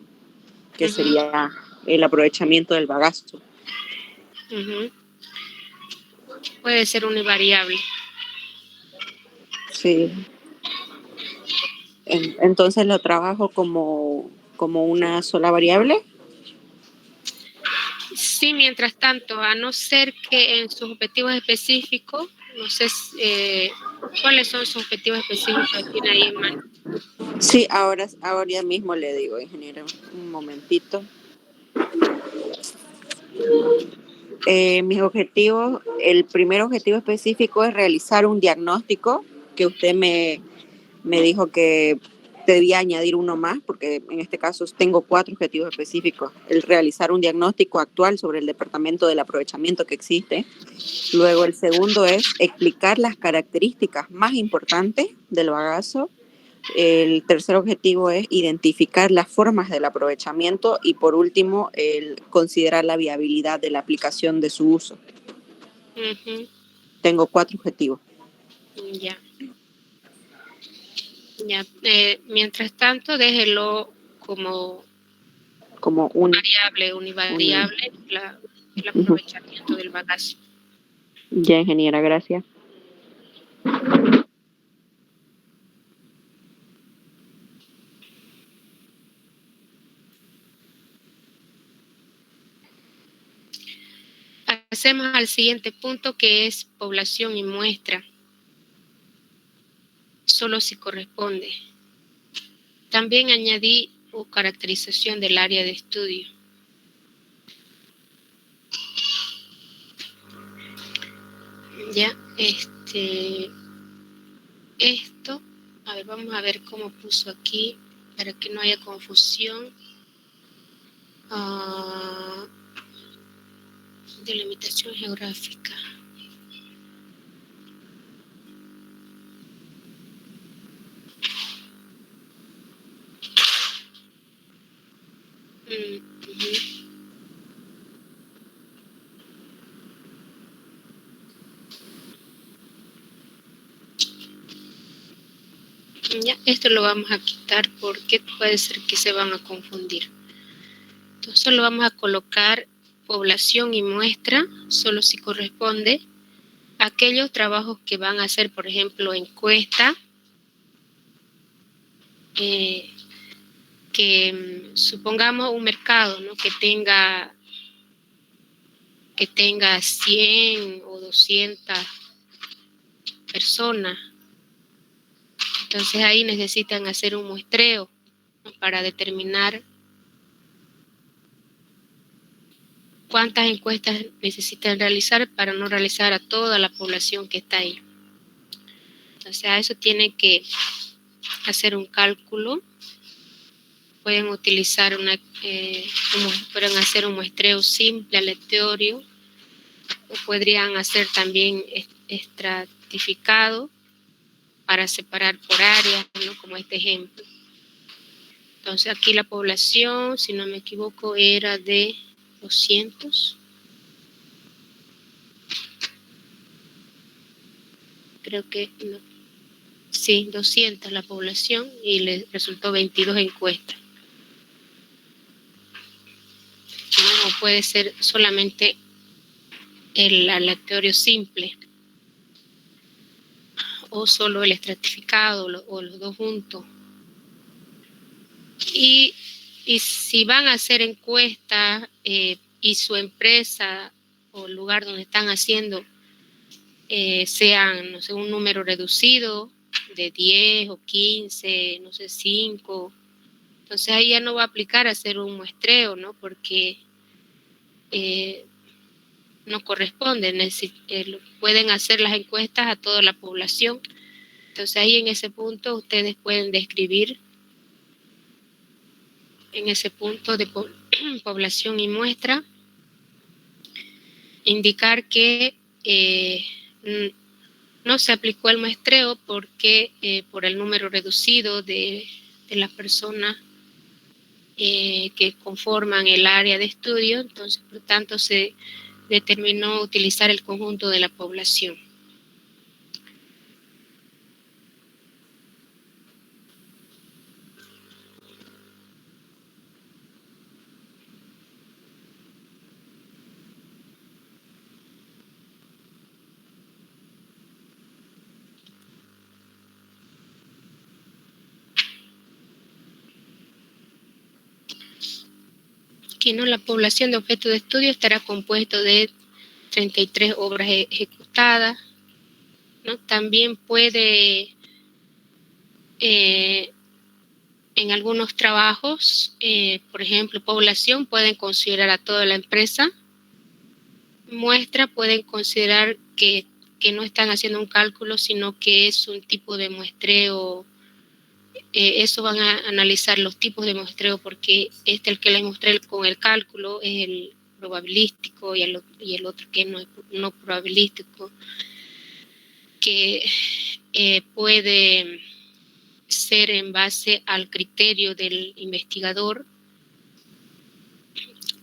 que sería el aprovechamiento del bagazo. Puede ser univariable. Sí. Entonces lo trabajo como una sola variable. Sí, mientras tanto, a no ser que en sus objetivos específicos, no sé cuáles son sus objetivos específicos que tiene ahí en mano. Sí, ahora mismo le digo, ingeniero, un momentito. Mis objetivos, el primer objetivo específico es realizar un diagnóstico que usted me dijo que debía añadir uno más, porque en este caso tengo 4 objetivos específicos. El realizar un diagnóstico actual sobre el departamento del aprovechamiento que existe. Luego el segundo es explicar las características más importantes del bagazo. El tercer objetivo es identificar las formas del aprovechamiento y por último, el considerar la viabilidad de la aplicación de su uso. Ujú, Tengo 4 objetivos. ya. Ya. Mientras tanto, déjelo como Como un... variable, univariable, el Ujú. aprovechamiento del bagazo. Ya, ingeniera, gracias. Pasemos al siguiente punto, que es población y muestra. Solo si corresponde. También añadí caracterización del área de estudio. Ya, esto, a ver, vamos a ver cómo puso aquí, para que no haya confusión. Delimitación geográfica. Ujú. Ya, esto lo vamos a quitar porque puede ser que se van a confundir. Entonces lo vamos a colocar población y muestra, solo si corresponde. Aquellos trabajos que van a hacer, por ejemplo, encuesta, que supongamos un mercado, ¿no?, que tenga 100 o 200 personas. Entonces ahí necesitan hacer un muestreo, ¿no?, para determinar cuántas encuestas necesitan realizar para no realizar a toda la población que está ahí. Entonces a eso tienen que hacer un cálculo. Pueden utilizar pueden hacer un muestreo simple, aleatorio, o podrían hacer también estratificado para separar por áreas, ¿no?, como este ejemplo. Entonces aquí la población, si no me equivoco, era de 200. Creo que no. Sí, 200 la población y le resultó 22 encuestas. No, o puede ser solamente el aleatorio simple o solo el estratificado o los dos juntos. Y si van a hacer encuestas y su empresa o el lugar donde están haciendo sean, no sé, un número reducido de 10 o 15, no sé, 5, entonces ahí ya no va a aplicar hacer un muestreo, ¿no?, porque no corresponde. Pueden hacer las encuestas a toda la población. Entonces ahí en ese punto ustedes pueden describir en ese punto de población y muestra, indicar que no se aplicó el muestreo porque por el número reducido de las personas que conforman el área de estudio, entonces por tanto se determinó utilizar el conjunto de la población. Aquí, ¿no?, la población de objeto de estudio estará compuesto de 33 obras ejecutadas, ¿no? También puede, en algunos trabajos, por ejemplo, población, pueden considerar a toda la empresa. Muestra, pueden considerar que no están haciendo un cálculo, sino que es un tipo de muestreo eso van a analizar los tipos de muestreo, porque el que les mostré con el cálculo es el probabilístico y el otro que no es no probabilístico, que puede ser en base al criterio del investigador,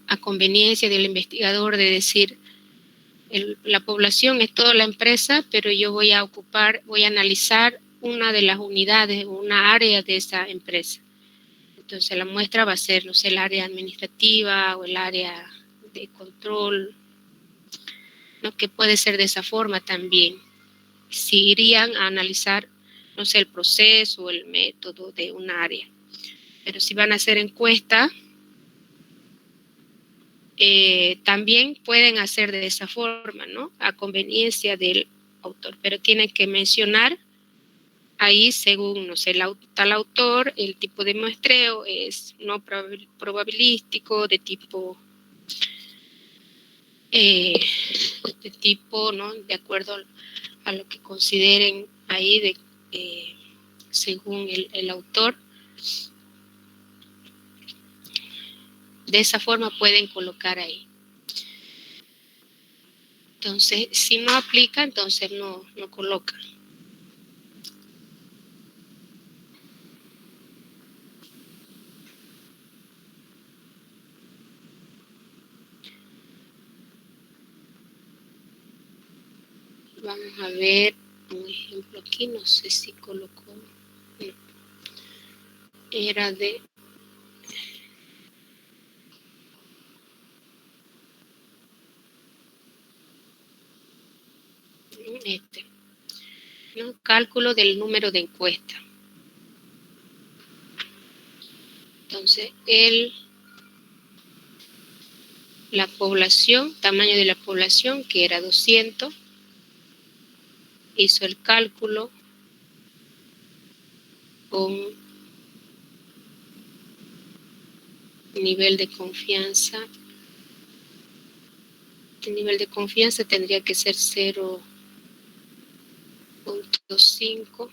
a conveniencia del investigador de decir, la población es toda la empresa, pero yo voy a analizar una de las unidades, una área de esa empresa. Entonces la muestra va a ser, no sé, el área administrativa o el área de control, ¿no? Que puede ser de esa forma también. Si irían a analizar, no sé, el proceso o el método de una área. Pero si van a hacer encuesta, también pueden hacer de esa forma, ¿no? A conveniencia del autor, pero tienen que mencionar ahí según, no sé, tal autor, el tipo de muestreo es no probabilístico, de tipo, ¿no? De acuerdo a lo que consideren ahí, según el autor. De esa forma pueden colocar ahí. Entonces, si no aplica, entonces no colocan. Vamos a ver un ejemplo aquí, no sé si colocó. No. Era de... ¿no? Cálculo del número de encuesta. Entonces, la población, tamaño de la población, que era 200, hizo el cálculo con nivel de confianza. El nivel de confianza tendría que ser 0.5.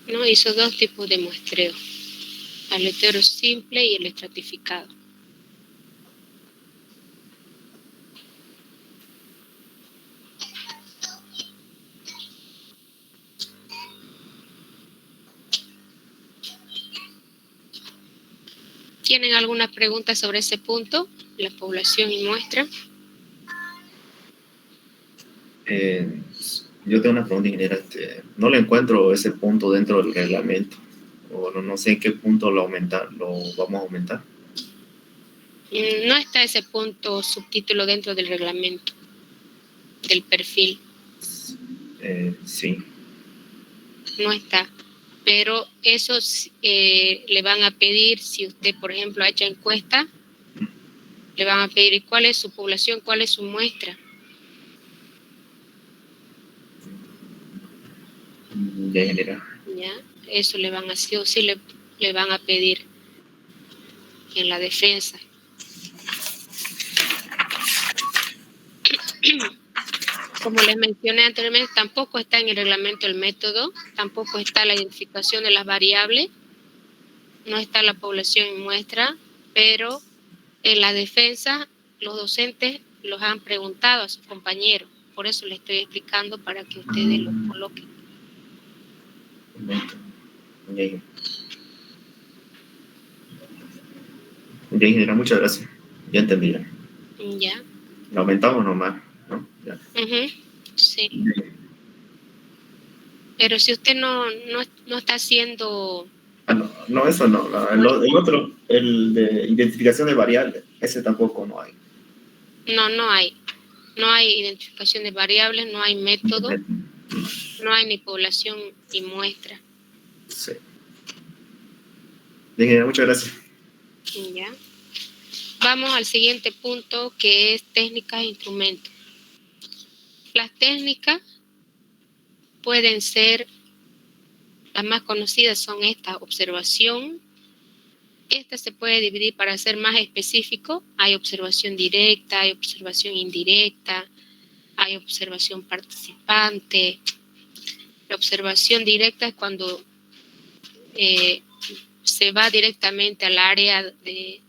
¿No? Hizo dos tipos de muestreo, aletero simple y el estratificado. ¿Tienen alguna pregunta sobre ese punto? La población y muestra. Yo tengo una pregunta, ingeniera. No le encuentro ese punto dentro del reglamento. O no sé en qué punto lo vamos a aumentar. No está ese punto subtítulo dentro del reglamento, del perfil. Sí. No está. Pero eso le van a pedir, si usted, por ejemplo, ha hecho encuesta, le van a pedir cuál es su población, cuál es su muestra. Ya, ingeniera. ¿Ya? Eso le van a hacer, o sí le van a pedir en la defensa. Como les mencioné anteriormente, tampoco está en el reglamento el método, tampoco está la identificación de las variables, no está la población en muestra, pero en la defensa los docentes los han preguntado a sus compañeros, por eso les estoy explicando para que ustedes lo coloquen. Bien, ingeniera, muchas gracias. Ya entendí. Ya. Lo aumentamos nomás, ¿no? Ya. Sí. Bien. Pero si usted no está haciendo... No, eso no. El otro, el de identificación de variables, ese tampoco no hay. No hay. No hay identificación de variables, no hay método, no hay ni población y muestra. Sí. Bien, muchas gracias. Ya. Vamos al siguiente punto, que es técnicas e instrumentos. Las técnicas pueden ser, las más conocidas son esta: observación. Esta se puede dividir, para ser más específico, hay observación directa, hay observación indirecta, hay observación participante. La observación directa es cuando se va directamente al área de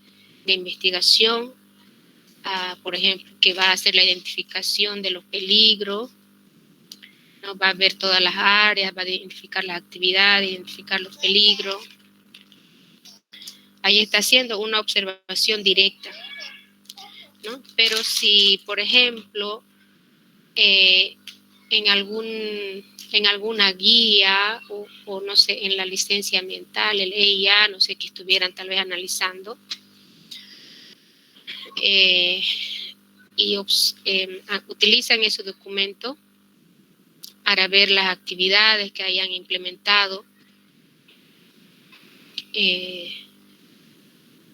investigación, por ejemplo, que va a hacer la identificación de los peligros, ¿no? Va a ver todas las áreas, va a identificar las actividades, identificar los peligros. Ahí está haciendo una observación directa, ¿no? Pero si, por ejemplo, en alguna guía o no sé, en la licencia ambiental, el EIA, no sé, que estuvieran tal vez analizando, y utilizan ese documento para ver las actividades que hayan implementado,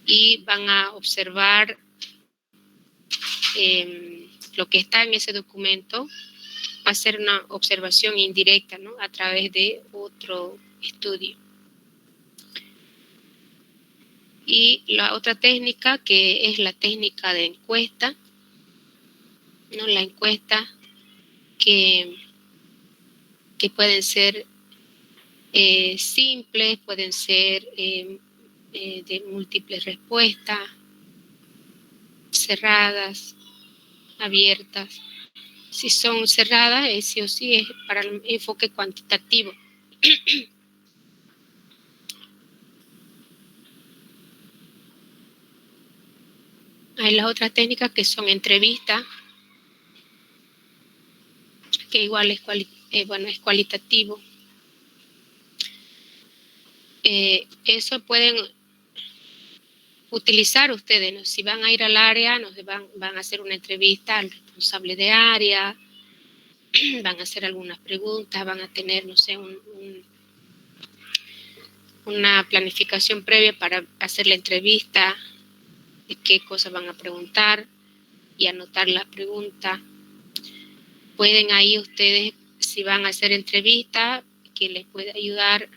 y van a observar lo que está en ese documento. Va a ser una observación indirecta, ¿no? A través de otro estudio. Y la otra técnica, que es la técnica de encuesta, ¿no? La encuesta que pueden ser simples, pueden ser de múltiples respuestas, cerradas, abiertas. Si son cerradas, sí o sí es para el enfoque cuantitativo. Hay las otras técnicas que son entrevistas, que igual es cualitativo. Eso pueden utilizar ustedes, ¿no? Si van a ir al área, van a hacer una entrevista al responsable de área, van a hacer algunas preguntas, van a tener, no sé, una planificación previa para hacer la entrevista, de qué cosas van a preguntar y anotar la pregunta. Pueden ahí ustedes, si van a hacer entrevista, que les puede ayudar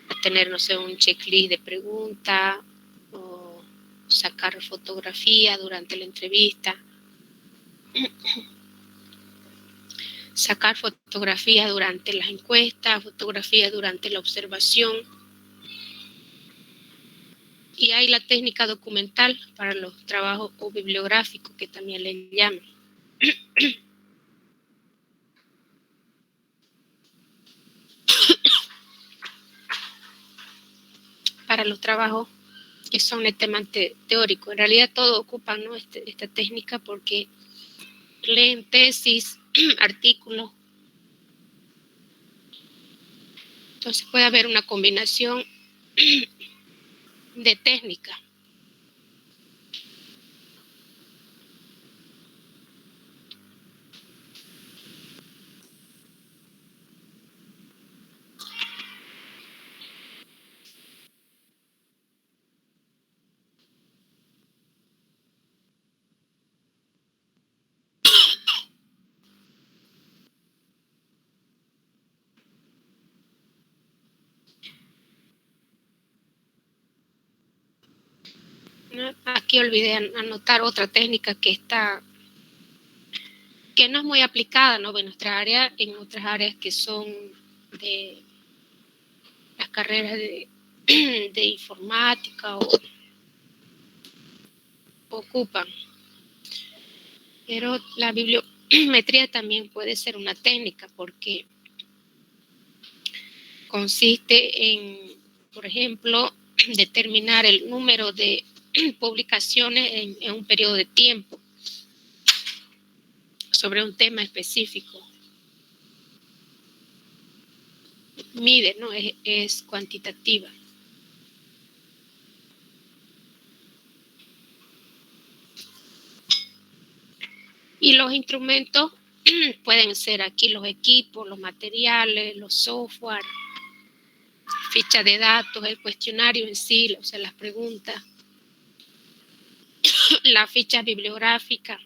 a tener, no sé, un checklist de preguntas o sacar fotografías durante la entrevista. Sacar fotografías durante las encuestas, fotografías durante la observación. Y hay la técnica documental para los trabajos o bibliográficos, que también le llaman. Para los trabajos que son netamente teóricos. En realidad todos ocupan, ¿no? esta técnica, porque leen tesis, artículos. Entonces puede haber una combinación de técnicas. Aquí olvidé anotar otra técnica que no es muy aplicada, ¿no? En nuestra área, en otras áreas que son de las carreras de informática o ocupan. Pero la bibliometría también puede ser una técnica, porque consiste en, por ejemplo, determinar el número de publicaciones en un periodo de tiempo sobre un tema específico. Mide, ¿no? Es cuantitativa. Y los instrumentos pueden ser aquí los equipos, los materiales, los software, ficha de datos, el cuestionario en sí, o sea, las preguntas, la ficha bibliográfica.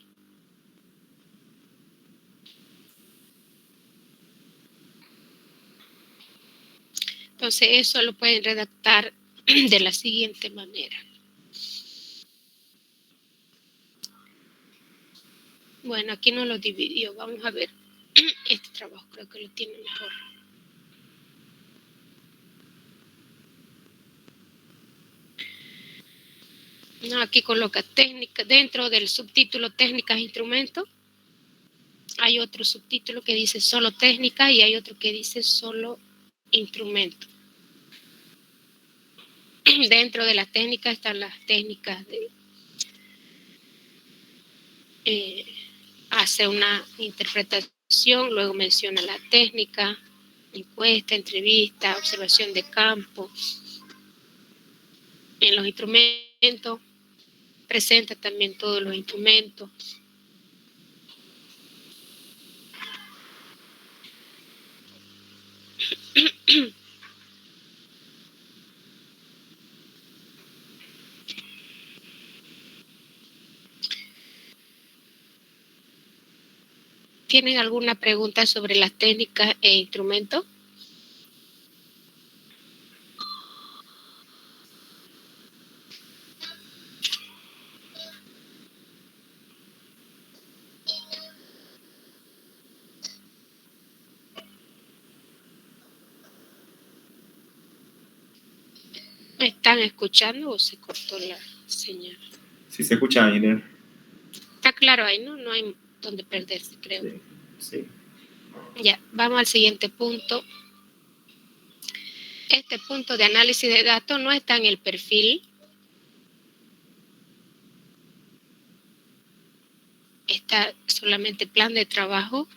Entonces eso lo pueden redactar de la siguiente manera. Bueno, aquí no lo dividió. Vamos a ver este trabajo, creo que lo tiene mejor. No, aquí coloca técnica, dentro del subtítulo técnicas e instrumentos. Hay otro subtítulo que dice solo técnica y hay otro que dice solo instrumento. Dentro de las técnicas están las técnicas de hace una interpretación, luego menciona la técnica, encuesta, entrevista, observación de campo. En los instrumentos presenta también todos los instrumentos. ¿Tienen alguna pregunta sobre las técnicas e instrumentos? ¿Me están escuchando o se cortó la señal? Sí, se escucha, Inés. Está claro ahí, ¿no? No hay donde perderse, creo. Sí, sí. Ya, vamos al siguiente punto. Este punto de análisis de datos no está en el perfil. Está solamente plan de trabajo.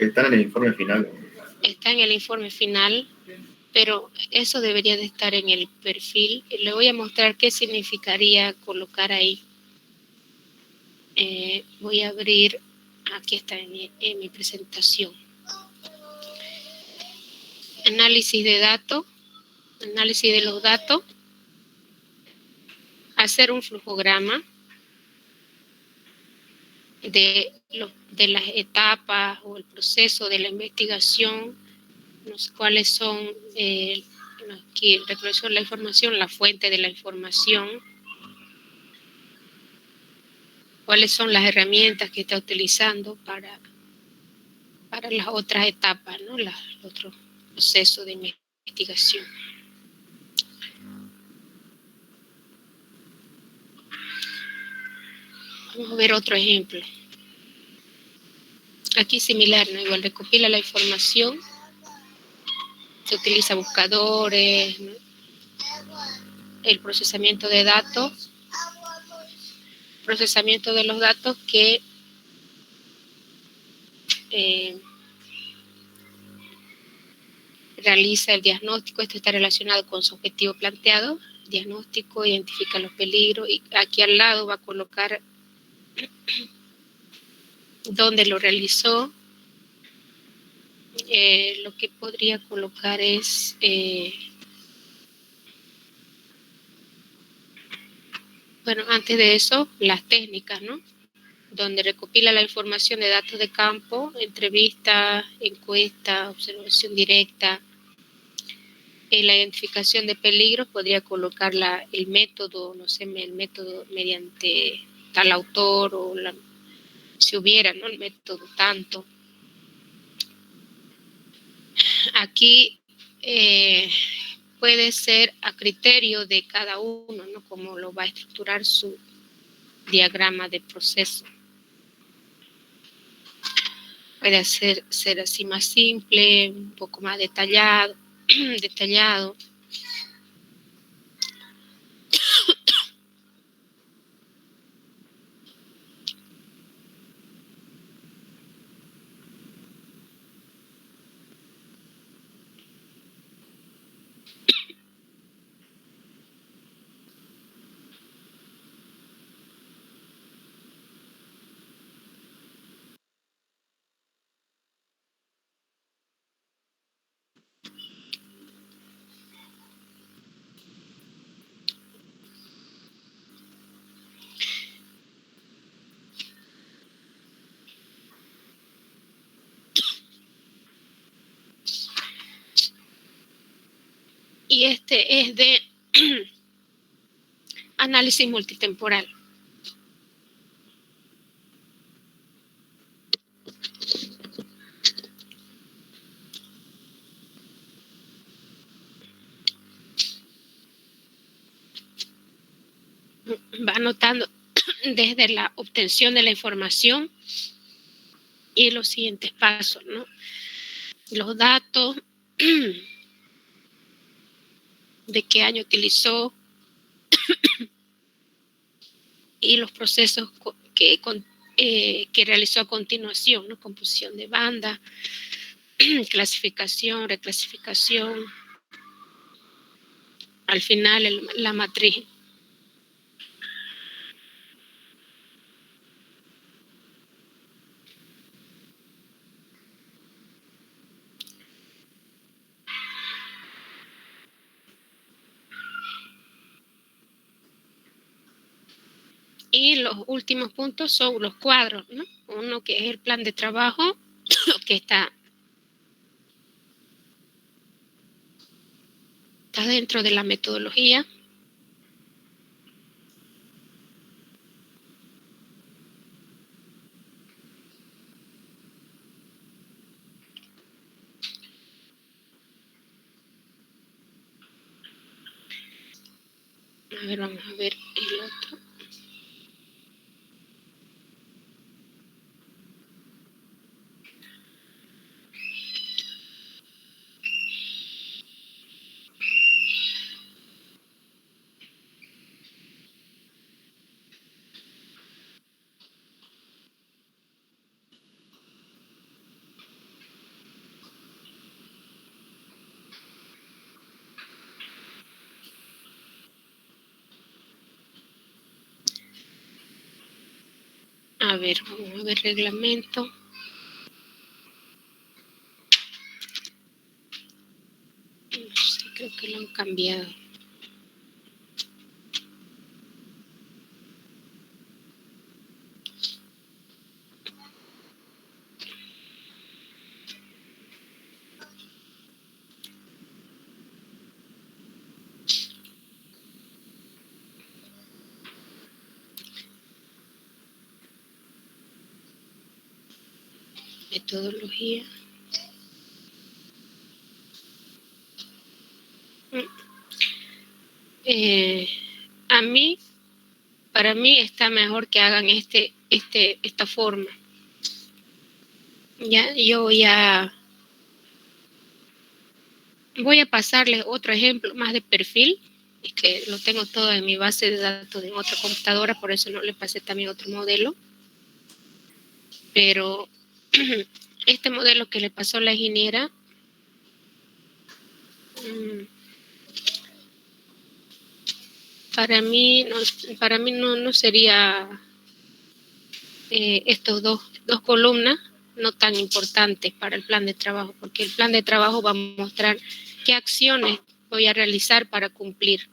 Está en el informe final. Está en el informe final, pero eso debería de estar en el perfil. Le voy a mostrar qué significaría colocar ahí. Voy a abrir, aquí está en mi presentación. Análisis de datos, análisis de los datos, hacer un flujograma de las etapas o el proceso de la investigación, no sé cuáles son, aquí recolección de la información, la fuente de la información, cuáles son las herramientas que está utilizando para las otras etapas, ¿no? El otro proceso de investigación. Vamos a ver otro ejemplo. Aquí similar, ¿no? Igual recopila la información, se utiliza buscadores, ¿no? El procesamiento de datos, procesamiento de los datos que realiza el diagnóstico. Esto está relacionado con su objetivo planteado. Diagnóstico, identifica los peligros y aquí al lado va a colocar dónde lo realizó. Lo que podría colocar es bueno, antes de eso, las técnicas, ¿no? Donde recopila la información de datos de campo, entrevista, encuesta, observación directa. En la identificación de peligros podría colocar el método, no sé, el método mediante tal autor o si hubiera, ¿no? El método tanto. Aquí puede ser a criterio de cada uno, ¿no? Cómo lo va a estructurar su diagrama de proceso. Puede ser así más simple, un poco más detallado. Y este es de análisis multitemporal. Va anotando desde la obtención de la información y los siguientes pasos, ¿no? Los datos, de qué año utilizó y los procesos que realizó a continuación, ¿no? Composición de banda, clasificación, reclasificación, al final la matriz. Y los últimos puntos son los cuadros, ¿no? Uno que es el plan de trabajo, que está dentro de la metodología. A ver, vamos a ver el otro. A ver, vamos a ver reglamento. No sé, creo que lo han cambiado. Metodología. Para mí está mejor que hagan esta forma. Ya, yo voy a pasarles otro ejemplo más de perfil. Es que lo tengo todo en mi base de datos en otra computadora, por eso no le pasé también otro modelo. Pero este modelo que le pasó la ingeniera, para mí no sería estos dos columnas no tan importantes para el plan de trabajo, porque el plan de trabajo va a mostrar qué acciones voy a realizar para cumplir.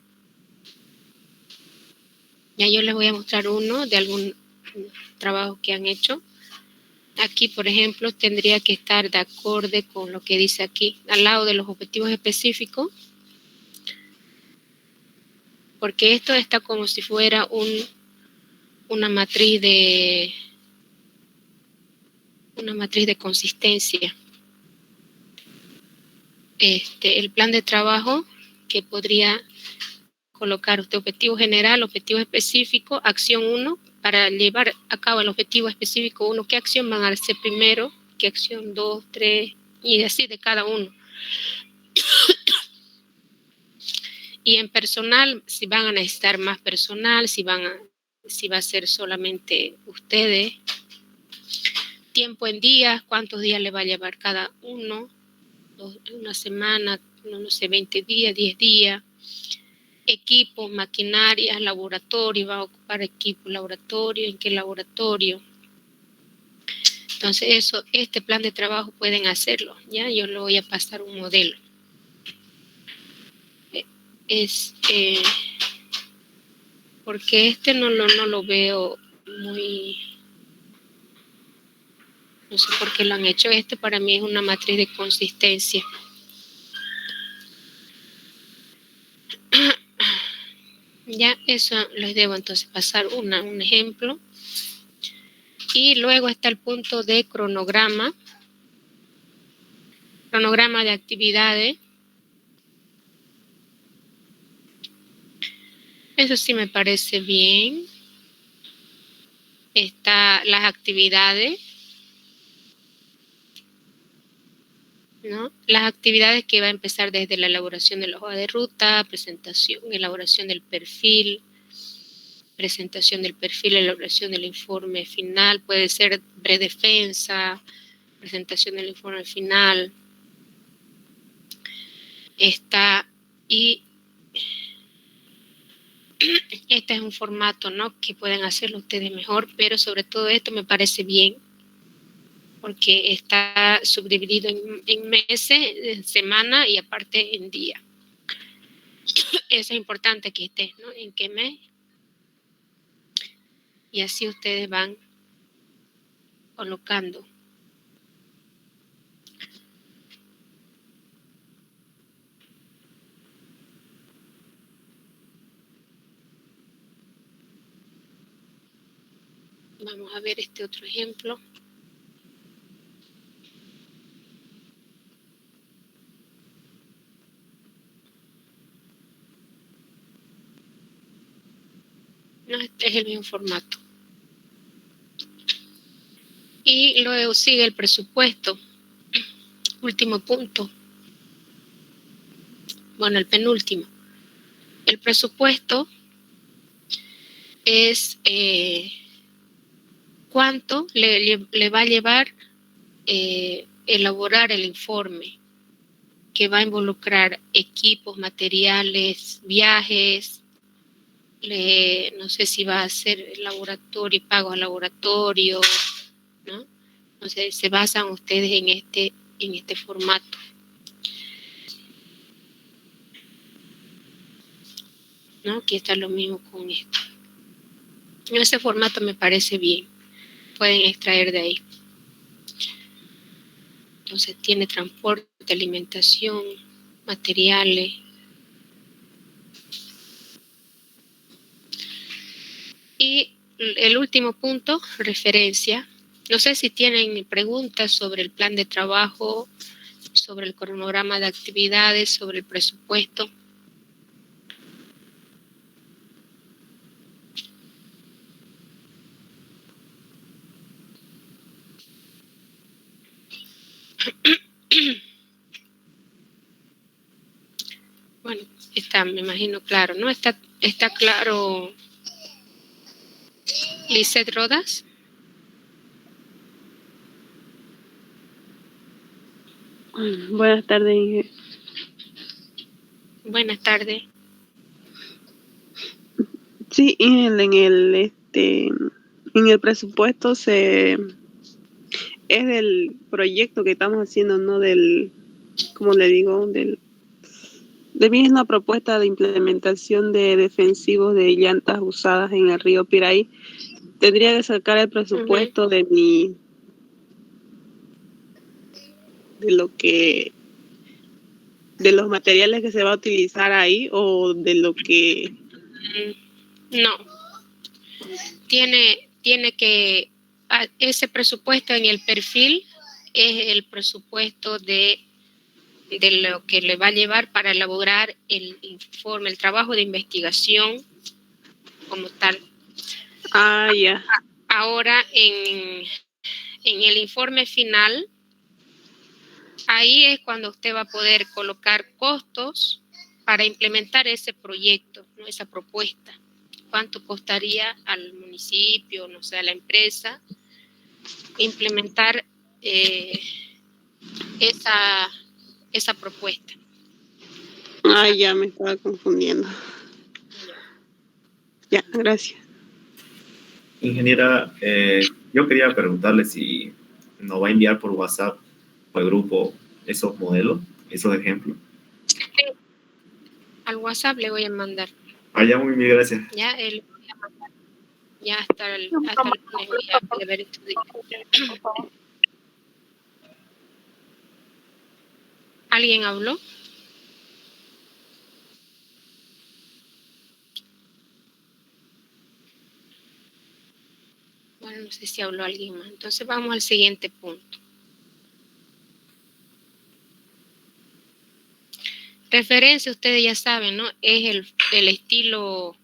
Ya yo les voy a mostrar uno de algún trabajo que han hecho. Aquí, por ejemplo, tendría que estar de acorde con lo que dice aquí, al lado de los objetivos específicos, porque esto está como si fuera una matriz de consistencia. El plan de trabajo que podría colocar usted objetivo general, objetivo específico, acción 1, para llevar a cabo el objetivo específico 1, ¿qué acción van a hacer primero? ¿Qué acción 2, 3? Y así de cada uno. Y en personal, si van a necesitar más personal, si va a ser solamente ustedes. Tiempo en días, cuántos días le va a llevar cada uno, una semana, no sé, 20 días, 10 días. Equipos, maquinarias, laboratorio, va a ocupar equipo, laboratorio, ¿en qué laboratorio? Entonces este plan de trabajo pueden hacerlo, ¿ya? Yo le voy a pasar un modelo. Porque no lo veo muy... No sé por qué lo han hecho. Para mí es una matriz de consistencia. Ya, eso les debo entonces pasar un ejemplo. Y luego está el punto de cronograma. Cronograma de actividades. Eso sí me parece bien. Está las actividades, ¿no? Las actividades que va a empezar desde la elaboración de la hoja de ruta, presentación, elaboración del perfil, presentación del perfil, elaboración del informe final, puede ser predefensa, presentación del informe final. Está, y este es un formato, ¿no?, que pueden hacerlo ustedes mejor, pero sobre todo esto me parece bien, porque está subdividido en meses, en semana y aparte en día. Eso es importante que esté, ¿no?, en qué mes. Y así ustedes van colocando. Vamos a ver este otro ejemplo. No, este es el mismo formato. Y luego sigue el presupuesto. Último punto. Bueno, el penúltimo. El presupuesto es cuánto le va a llevar elaborar el informe, que va a involucrar equipos, materiales, viajes, no sé si va a ser laboratorio y pago al laboratorio, ¿no? Entonces se basan ustedes en este formato. ¿No? Aquí está lo mismo con esto. En ese formato me parece bien. Pueden extraer de ahí. Entonces tiene transporte, alimentación, materiales. Y el último punto, referencia. No sé si tienen preguntas sobre el plan de trabajo, sobre el cronograma de actividades, sobre el presupuesto. Bueno, está, me imagino, claro, ¿no? Está claro, Lisette Rodas. Buenas tardes, Inge. Buenas tardes. Sí, en el presupuesto es del proyecto que estamos haciendo, no del, como le digo, de mí es una propuesta de implementación de defensivos de llantas usadas en el río Piraí. Tendría que sacar el presupuesto de los materiales que se va a utilizar ahí, o de lo que... No. Tiene que, ese presupuesto en el perfil es el presupuesto de lo que le va a llevar para elaborar el informe, el trabajo de investigación como tal. Ah, ya. Ahora en el informe final, ahí es cuando usted va a poder colocar costos para implementar ese proyecto, ¿no? Esa propuesta. ¿Cuánto costaría al municipio, no sé, a la empresa, implementar esa propuesta? Ah, ya me estaba confundiendo. Ya, gracias. Ingeniera, yo quería preguntarle si nos va a enviar por WhatsApp o el grupo esos modelos, esos ejemplos. Sí. Al WhatsApp le voy a mandar. Ya, muy bien, gracias. Ya, él voy a mandar. Ya hasta el lunes voy a ver estudiar. ¿Alguien habló? Bueno, no sé si habló alguien más. Entonces vamos al siguiente punto. Referencia, ustedes ya saben, ¿no? Es el estilo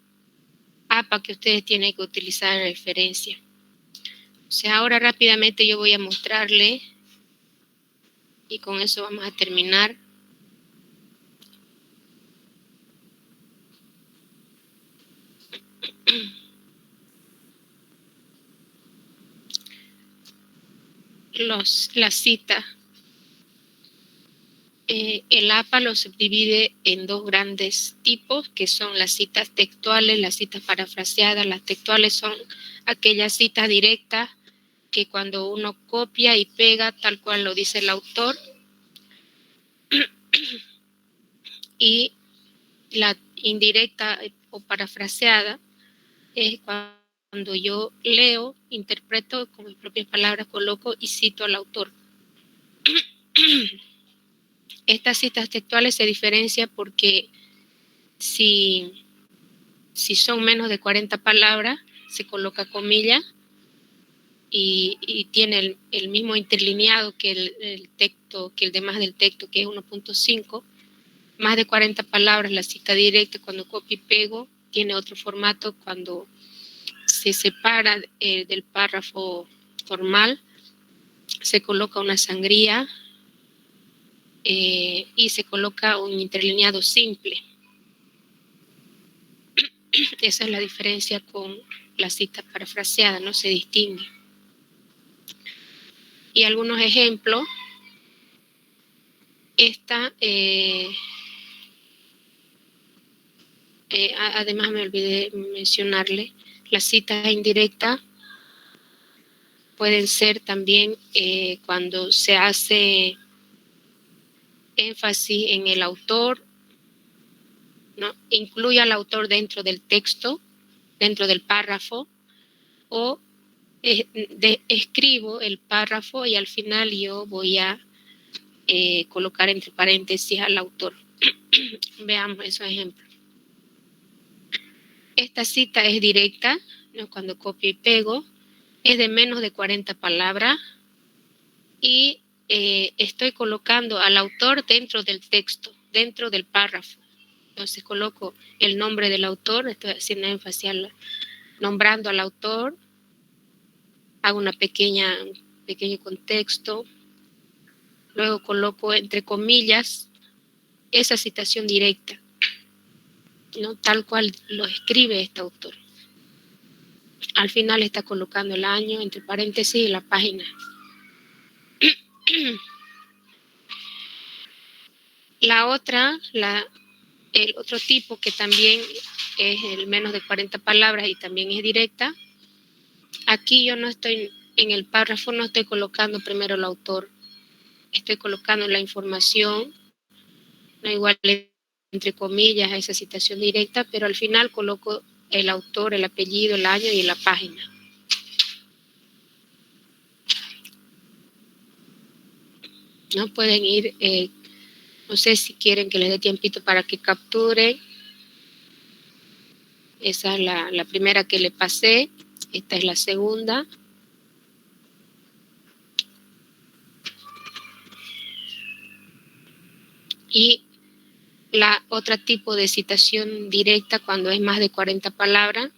APA que ustedes tienen que utilizar en referencia. O sea, ahora rápidamente yo voy a mostrarle y con eso vamos a terminar. La cita. El APA lo subdivide en dos grandes tipos, que son las citas textuales, las citas parafraseadas. Las textuales son aquellas citas directas que cuando uno copia y pega tal cual lo dice el autor. Y la indirecta o parafraseada es cuando yo leo, interpreto con mis propias palabras, coloco y cito al autor. Estas citas textuales se diferencian porque si son menos de 40 palabras, se coloca comilla y tiene el mismo interlineado que el texto, que el demás del texto, que es 1.5. Más de 40 palabras, la cita directa, cuando copio y pego, tiene otro formato. Cuando se separa del párrafo formal, se coloca una sangría y se coloca un interlineado simple. Esa es la diferencia con la cita parafraseada, no se distingue. Y algunos ejemplos. Esta, además me olvidé mencionarle, las citas indirectas pueden ser también cuando se hace énfasis en el autor, ¿no? Incluye al autor dentro del texto, dentro del párrafo, o escribo el párrafo y al final yo voy a colocar entre paréntesis al autor. Veamos esos ejemplos. Esta cita es directa, ¿no? Cuando copio y pego, es de menos de 40 palabras y estoy colocando al autor dentro del texto, dentro del párrafo. Entonces coloco el nombre del autor, estoy haciendo énfasis nombrando al autor, hago un pequeño contexto, luego coloco entre comillas esa citación directa, ¿no? Tal cual lo escribe este autor. Al final está colocando el año entre paréntesis y la página. El otro tipo que también es el menos de 40 palabras y también es directa. Aquí yo no estoy, en el párrafo no estoy colocando primero el autor, estoy colocando la información, no igual entre comillas a esa citación directa, pero al final coloco el autor, el apellido, el año y la página. No pueden ir, no sé si quieren que les dé tiempito para que capturen. Esa es la primera que le pasé, esta es la segunda. Y la otra tipo de citación directa cuando es más de 40 palabras.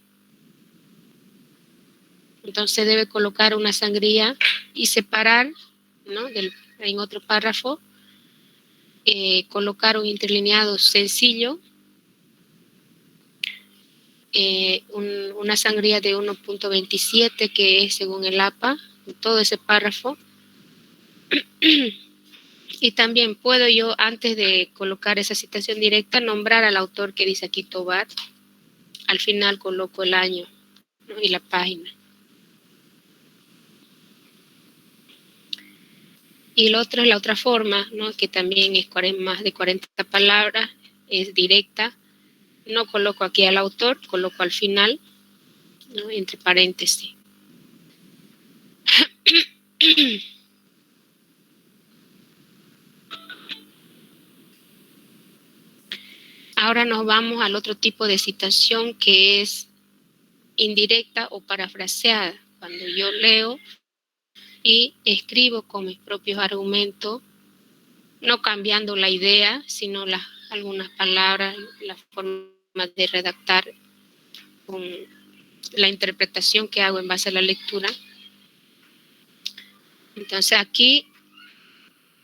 Entonces debe colocar una sangría y separar, ¿no? En otro párrafo, colocar un interlineado sencillo, una sangría de 1.27 que es según el APA, todo ese párrafo. Y también puedo yo, antes de colocar esa citación directa, nombrar al autor que dice aquí Tobar. Al final coloco el año, ¿no? Y la página. Y la otra forma, ¿no? Que también es más de 40 palabras, es directa. No coloco aquí al autor, coloco al final, ¿no? Entre paréntesis. Ahora nos vamos al otro tipo de citación que es indirecta o parafraseada. cuando yo leo y escribo con mis propios argumentos, no cambiando la idea, sino algunas palabras, la forma de redactar con la interpretación que hago en base a la lectura. Entonces aquí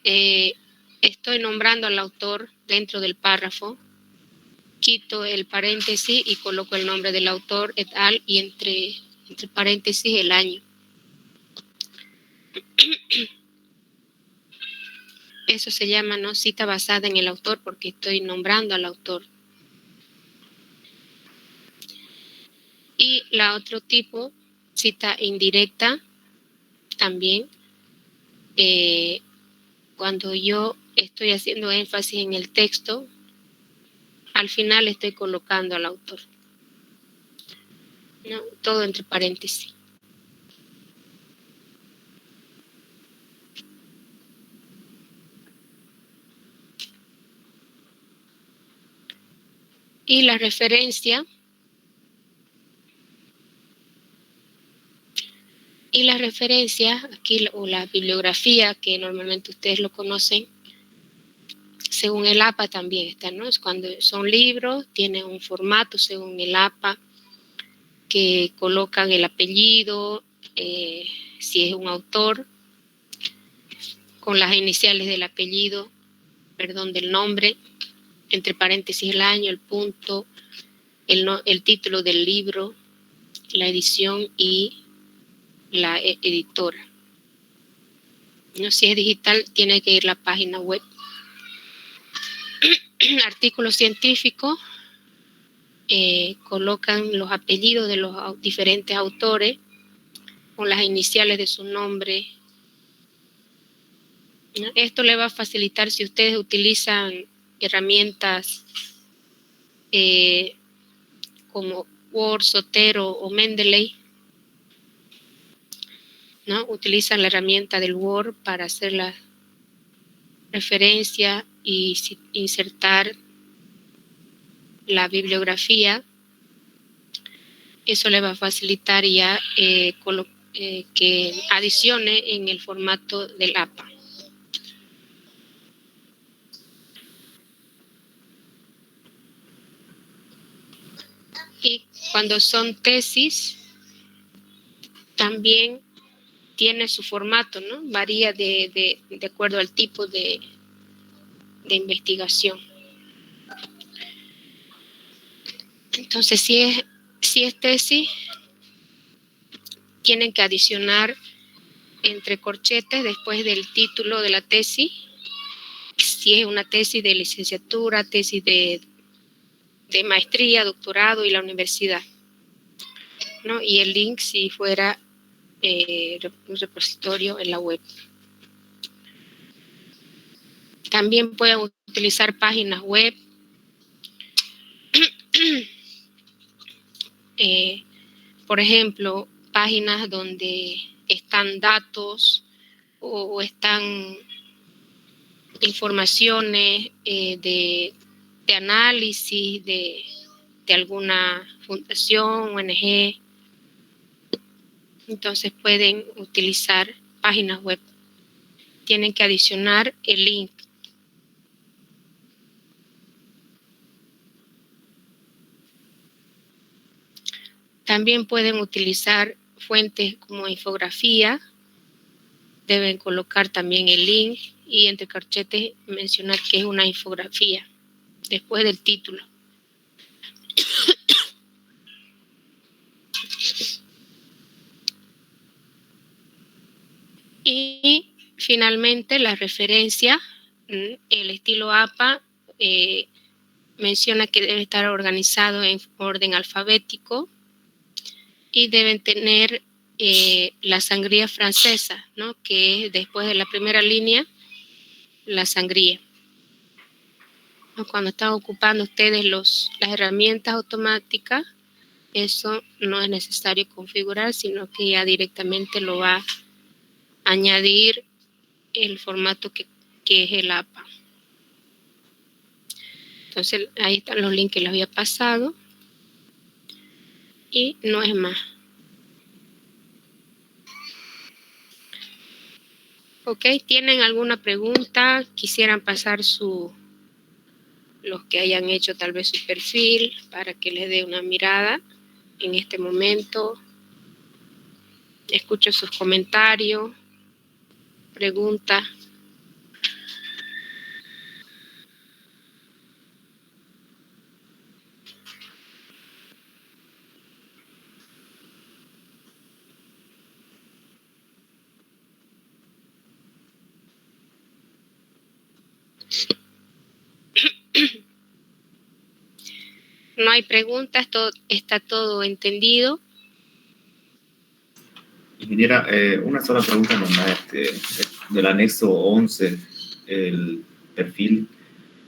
estoy nombrando al autor dentro del párrafo, quito el paréntesis y coloco el nombre del autor, et al, y entre paréntesis el año. Eso se llama, ¿no?, cita basada en el autor, porque estoy nombrando al autor. Y la otro tipo, cita indirecta, también, cuando yo estoy haciendo énfasis en el texto, al final estoy colocando al autor, ¿no? Todo entre paréntesis. Y la referencia. Y las referencias, aquí, o la bibliografía, que normalmente ustedes lo conocen, según el APA también está, ¿no? Es cuando son libros, tienen un formato según el APA, que colocan el apellido, si es un autor, con las iniciales del apellido, del nombre, entre paréntesis el año, el punto, el título del libro, la edición y la editora. No, si es digital, tiene que ir a la página web. Artículos científicos, colocan los apellidos de los diferentes autores con las iniciales de su nombre. ¿No? Esto le va a facilitar si ustedes utilizan herramientas como Word, Zotero o Mendeley, ¿no? Utilizan la herramienta del Word para hacer la referencia y insertar la bibliografía. Eso le va a facilitar ya que adicione en el formato del APA. Y cuando son tesis, también tiene su formato, ¿no? Varía de acuerdo al tipo de investigación. Entonces, si es tesis, tienen que adicionar entre corchetes después del título de la tesis. Si es una tesis de licenciatura, tesis de maestría, doctorado y la universidad, ¿no? Y el link si fuera un repositorio en la web. También pueden utilizar páginas web. Por ejemplo, páginas donde están datos o están informaciones de análisis de alguna fundación, ONG. Entonces pueden utilizar páginas web. Tienen que adicionar el link. También pueden utilizar fuentes como infografía. Deben colocar también el link y entre corchetes mencionar que es una infografía después del título. Y finalmente la referencia, el estilo APA menciona que debe estar organizado en orden alfabético y deben tener la sangría francesa, ¿no? Que es después de la primera línea, la sangría. Cuando están ocupando ustedes las herramientas automáticas, eso no es necesario configurar, sino que ya directamente lo va a añadir el formato que es el APA. Entonces ahí están los links que les había pasado y no es más. Ok, ¿tienen alguna pregunta? ¿Quisieran pasar los que hayan hecho tal vez su perfil para que les dé una mirada en este momento? Escucho sus comentarios, preguntas. No hay preguntas, está todo entendido. Ingeniera, una sola pregunta nomás, del anexo 11, el perfil,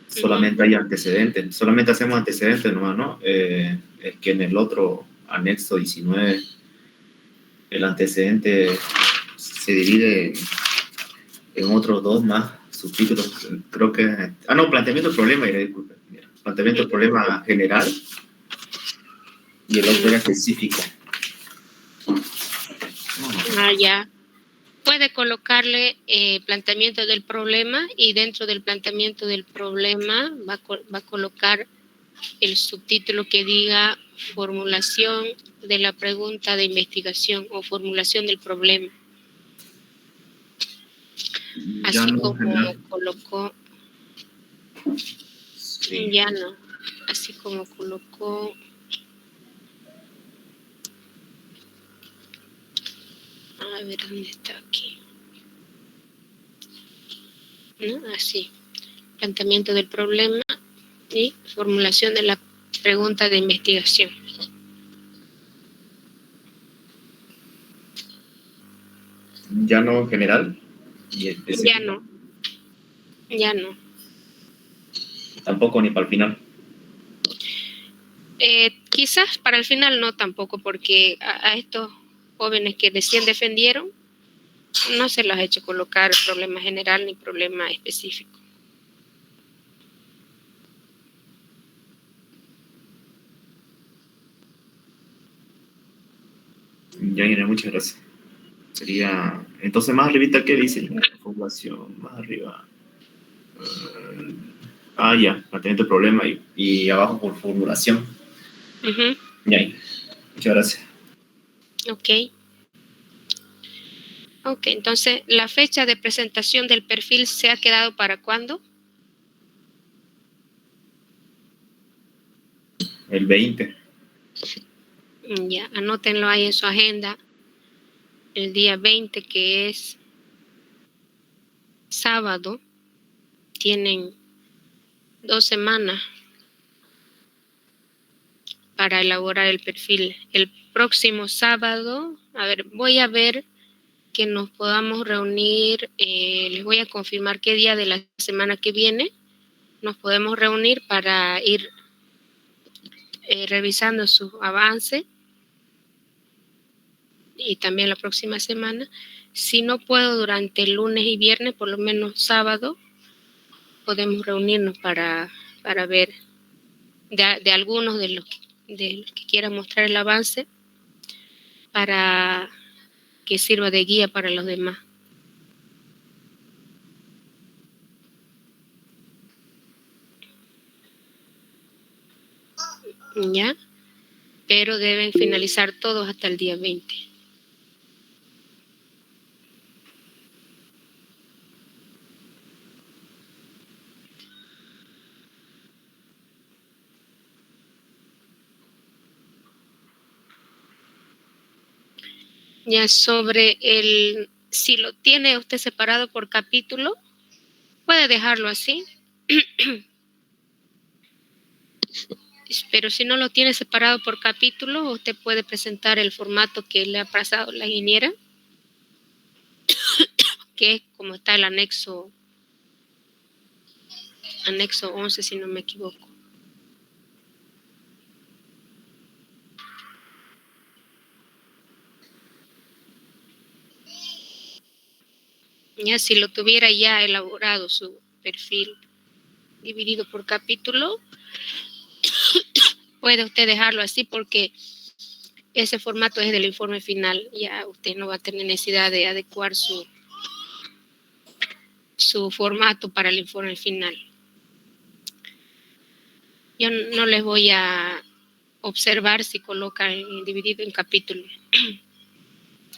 solamente hay antecedentes, solamente hacemos antecedentes nomás, ¿no? Es que en el otro anexo 19, el antecedente se divide en otros dos más subtítulos, creo que... no, planteamiento del problema, disculpe. Planteamiento del problema general y el otro era específico. Ya. Puede colocarle planteamiento del problema y dentro del planteamiento del problema va a colocar el subtítulo que diga formulación de la pregunta de investigación o formulación del problema. Ya Así no, como general. colocó, Sí. ya no, así como colocó, a ver dónde está aquí, ¿no? Así, planteamiento del problema y formulación de la pregunta de investigación. Ya no en general y específico. Ya no. Tampoco ni para el final. Quizás para el final no tampoco, porque a estos jóvenes que recién defendieron no se los ha hecho colocar problema general ni problema específico. Ya, Irene, muchas gracias. Sería, entonces más arribita, ¿qué dice? Formulación, más arriba. Ya, planteamiento del problema y abajo por formulación. Ya, muchas gracias. Ok, entonces, ¿la fecha de presentación del perfil se ha quedado para cuándo? El 20. Ya, anótenlo ahí en su agenda. El día 20, que es sábado, tienen 2 semanas para elaborar el perfil. El próximo sábado, a ver, voy a ver que nos podamos reunir, les voy a confirmar qué día de la semana que viene nos podemos reunir para ir revisando su avance y también la próxima semana. Si no puedo durante el lunes y viernes, por lo menos sábado, podemos reunirnos para ver de algunos de los que quieran mostrar el avance para que sirva de guía para los demás. ¿Ya? Pero deben finalizar todos hasta el día 20. Ya sobre si lo tiene usted separado por capítulo, puede dejarlo así. Pero si no lo tiene separado por capítulo, usted puede presentar el formato que le ha pasado la ingeniera, que es como está el anexo 11, si no me equivoco. Ya si lo tuviera ya elaborado su perfil dividido por capítulo, puede usted dejarlo así porque ese formato es del informe final. Ya usted no va a tener necesidad de adecuar su su formato para el informe final. Yo no les voy a observar si colocan dividido en capítulos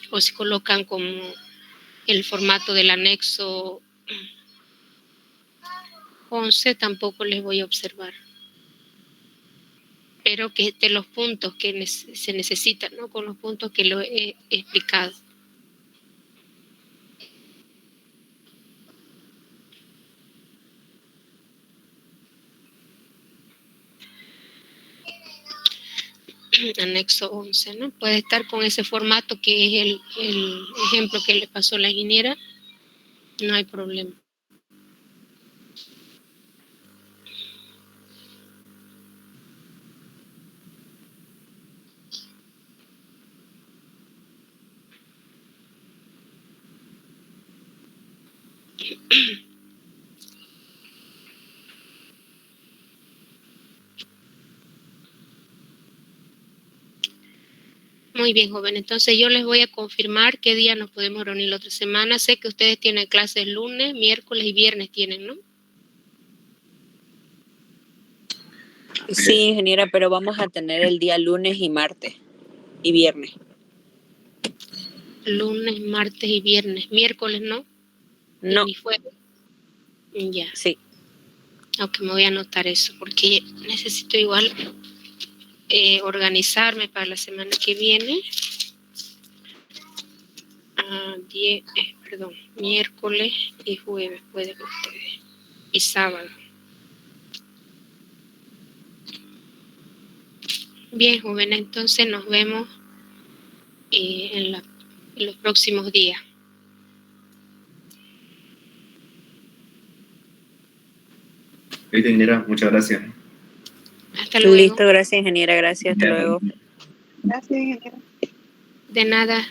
o si colocan como el formato del anexo 11, tampoco les voy a observar. Pero que de los puntos que se necesitan, ¿no? Con los puntos que lo he explicado. Anexo 11, ¿no? Puede estar con ese formato que es el ejemplo que le pasó a la ingeniera. No hay problema. Muy bien, joven. Entonces yo les voy a confirmar qué día nos podemos reunir la otra semana. Sé que ustedes tienen clases lunes, miércoles y viernes tienen, ¿no? Sí, ingeniera, pero vamos a tener el día lunes y martes y viernes. Lunes, martes y viernes. Miércoles, ¿no? No. Ni jueves. Ya. Sí. Aunque me voy a anotar eso porque necesito igual organizarme para la semana que viene. Miércoles y jueves pueden ustedes. Y sábado. Bien, joven, entonces nos vemos en los próximos días. Ingeniera, muchas gracias. Hasta luego. Listo, gracias, ingeniera, gracias, hasta luego. Gracias, ingeniera. De nada.